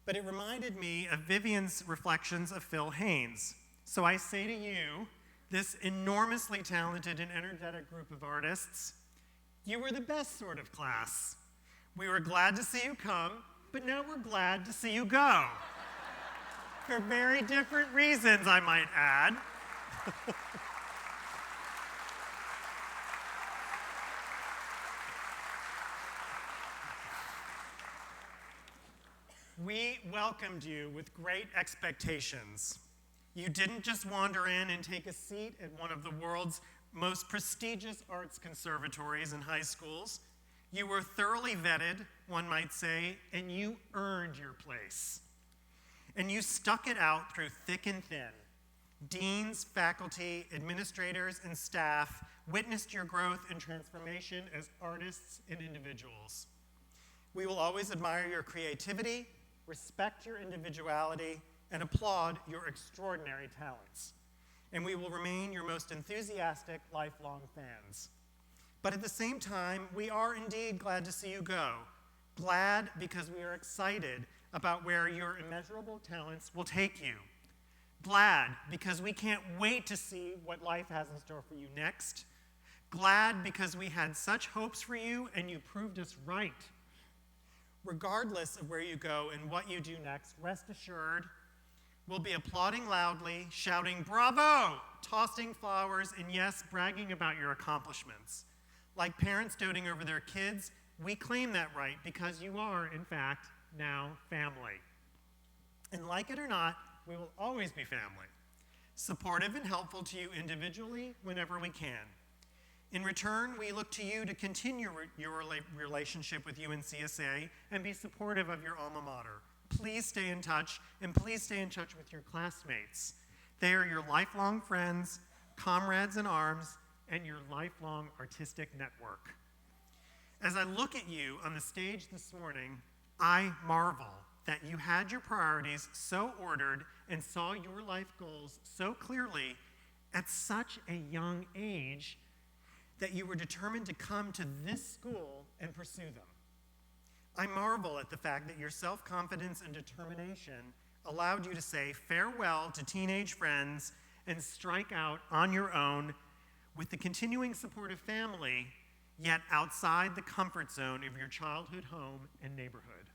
But it reminded me of Vivian's reflections of Phil Haynes. So I say to you, this enormously talented and energetic group of artists, you were the best sort of class. We were glad to see you come, but now we're glad to see you go. For very different reasons, I might add. We welcomed you with great expectations. You didn't just wander in and take a seat at one of the world's most prestigious arts conservatories and high schools. You were thoroughly vetted, one might say, and you earned your place. And you stuck it out through thick and thin. Deans, faculty, administrators, and staff witnessed your growth and transformation as artists and individuals. We will always admire your creativity, respect your individuality, and applaud your extraordinary talents. And we will remain your most enthusiastic, lifelong fans. But at the same time, we are indeed glad to see you go. Glad because we are excited about where your immeasurable talents will take you. Glad because we can't wait to see what life has in store for you next. Glad because we had such hopes for you and you proved us right. Regardless of where you go and what you do next, rest assured, we'll be applauding loudly, shouting bravo, tossing flowers, and yes, bragging about your accomplishments. Like parents doting over their kids, we claim that right because you are, in fact, now family. And like it or not, we will always be family. supportive and helpful to you individually whenever we can. In return, we look to you to continue your relationship with UNCSA and be supportive of your alma mater. Please stay in touch, and please stay in touch with your classmates. They are your lifelong friends, comrades in arms, and your lifelong artistic network. As I look at you on the stage this morning, I marvel that you had your priorities so ordered and saw your life goals so clearly at such a young age that you were determined to come to this school and pursue them. I marvel at the fact that your self-confidence and determination allowed you to say farewell to teenage friends and strike out on your own with the continuing support of family, yet outside the comfort zone of your childhood home and neighborhood.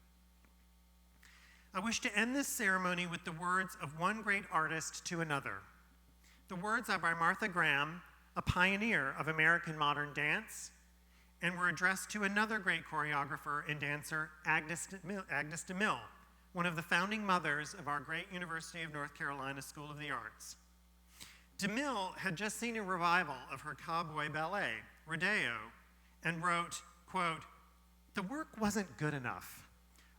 I wish to end this ceremony with the words of one great artist to another. The words are by Martha Graham, a pioneer of American modern dance, and were addressed to another great choreographer and dancer, Agnes DeMille, one of the founding mothers of our great University of North Carolina School of the Arts. DeMille had just seen a revival of her cowboy ballet, Rodeo, and wrote, quote, "The work wasn't good enough.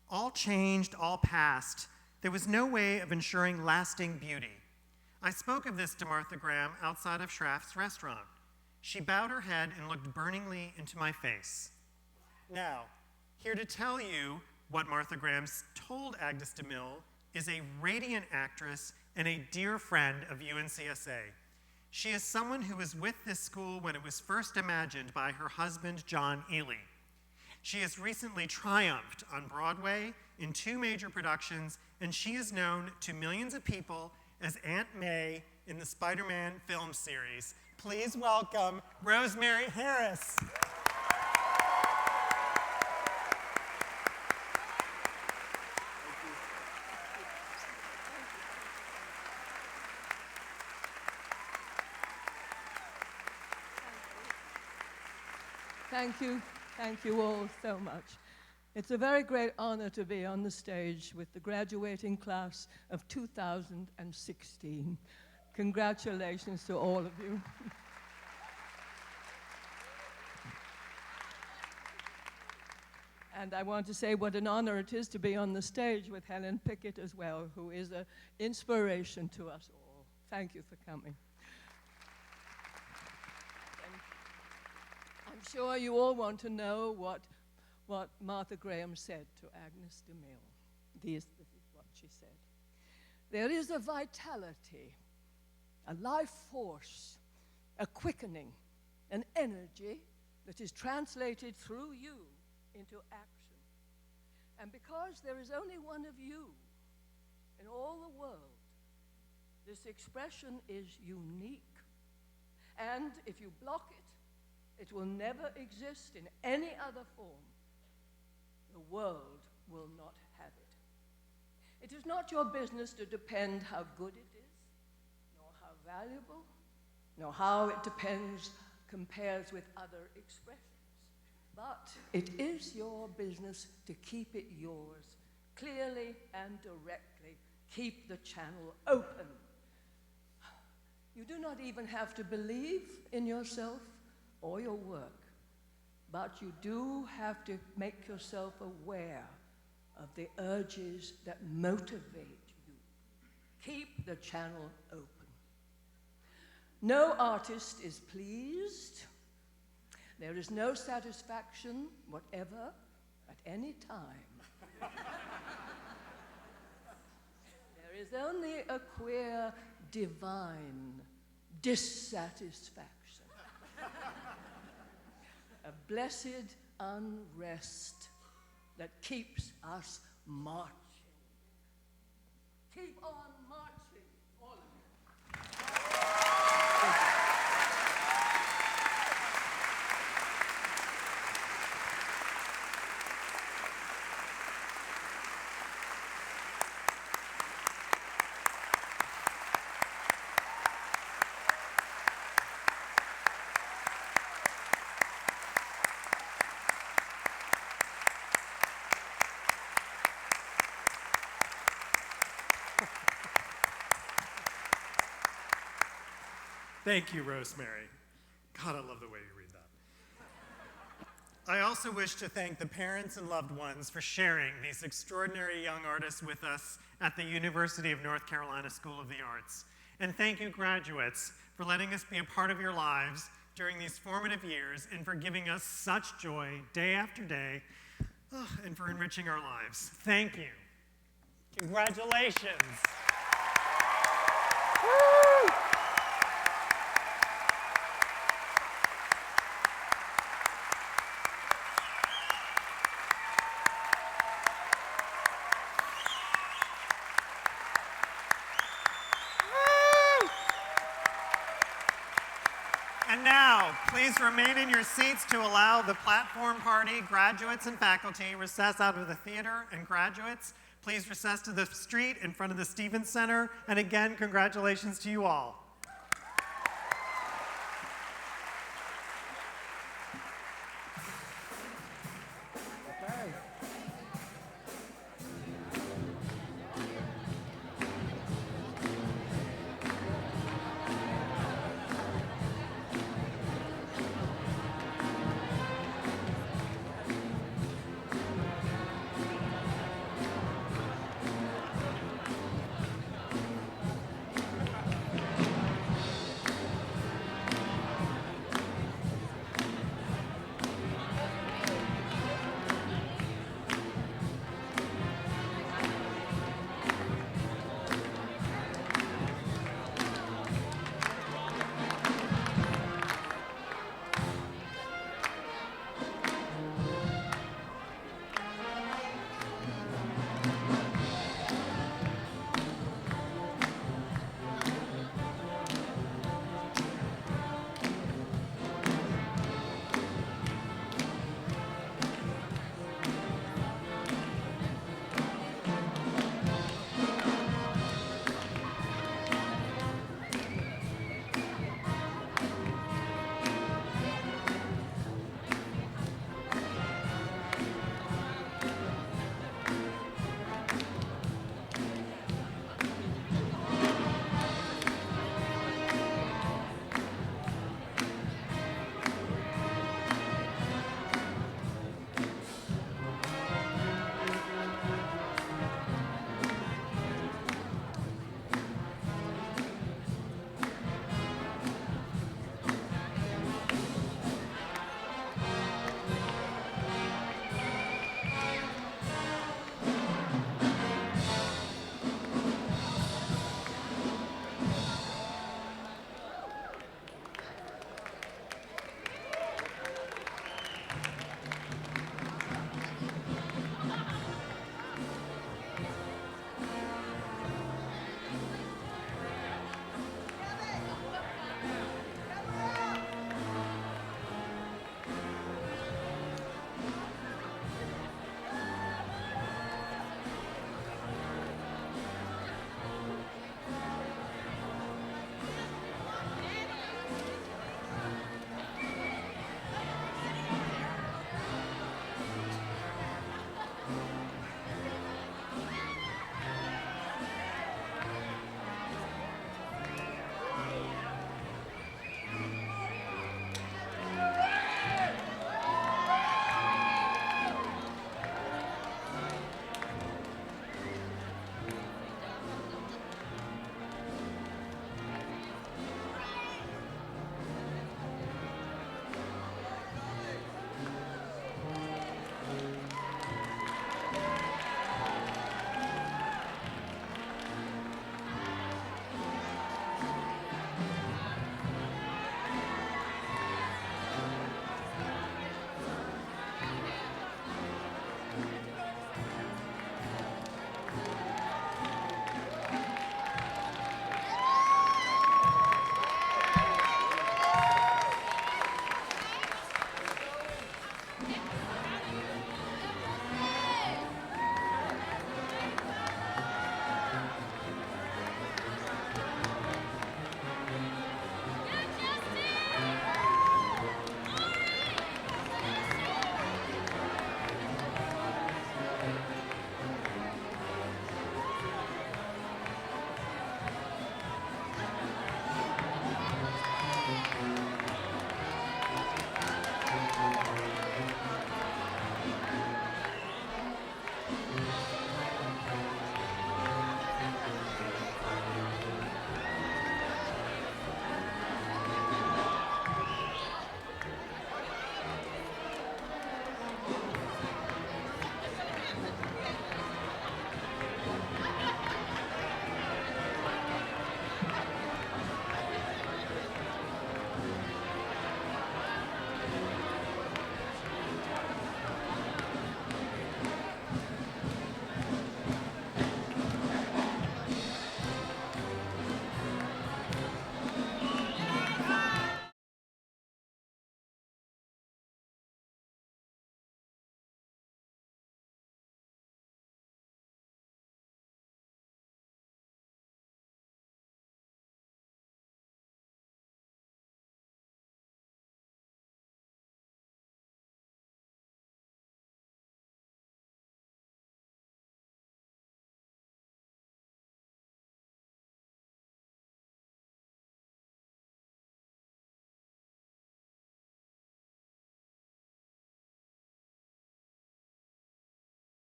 All changed, all passed. There was no way of ensuring lasting beauty. I spoke of this to Martha Graham outside of Schraff's restaurant. She bowed her head and looked burningly into my face." Now, here to tell you what Martha Graham told Agnes DeMille is a radiant actress and a dear friend of UNCSA. She is someone who was with this school when it was first imagined by her husband, John Ely. She has recently triumphed on Broadway in 2 major productions, and she is known to millions of people as Aunt May in the Spider-Man film series. Please welcome Rosemary Harris. Thank you all so much. It's a very great honor to be on the stage with the graduating class of 2016. Congratulations to all of you. And I want to say what an honor it is to be on the stage with Helen Pickett as well, who is an inspiration to us all. Thank you for coming. I'm sure you all want to know what Martha Graham said to Agnes DeMille. This is what she said. "There is a vitality, a life force, a quickening, an energy that is translated through you into action. And because there is only one of you in all the world, this expression is unique. And if you block it, it will never exist in any other form. The world will not have it. It is not your business to depend how good it is, nor how valuable, nor how it compares with other expressions. But it is your business to keep it yours, clearly and directly. Keep the channel open. You do not even have to believe in yourself or your work, but you do have to make yourself aware of the urges that motivate you. Keep the channel open. No artist is pleased. There is no satisfaction whatever at any time. There is only a queer, divine dissatisfaction. A blessed unrest that keeps us marching. Keep on marching, all of you. Thank you, Rosemary. God, I love the way you read that. I also wish to thank the parents and loved ones for sharing these extraordinary young artists with us at the University of North Carolina School of the Arts. And thank you, graduates, for letting us be a part of your lives during these formative years and for giving us such joy day after day, and for enriching our lives. Thank you. Congratulations. Woo! And now, please remain in your seats to allow the platform party, graduates and faculty, recess out of the theater, and graduates, please recess to the street in front of the Stevens Center. And again, congratulations to you all.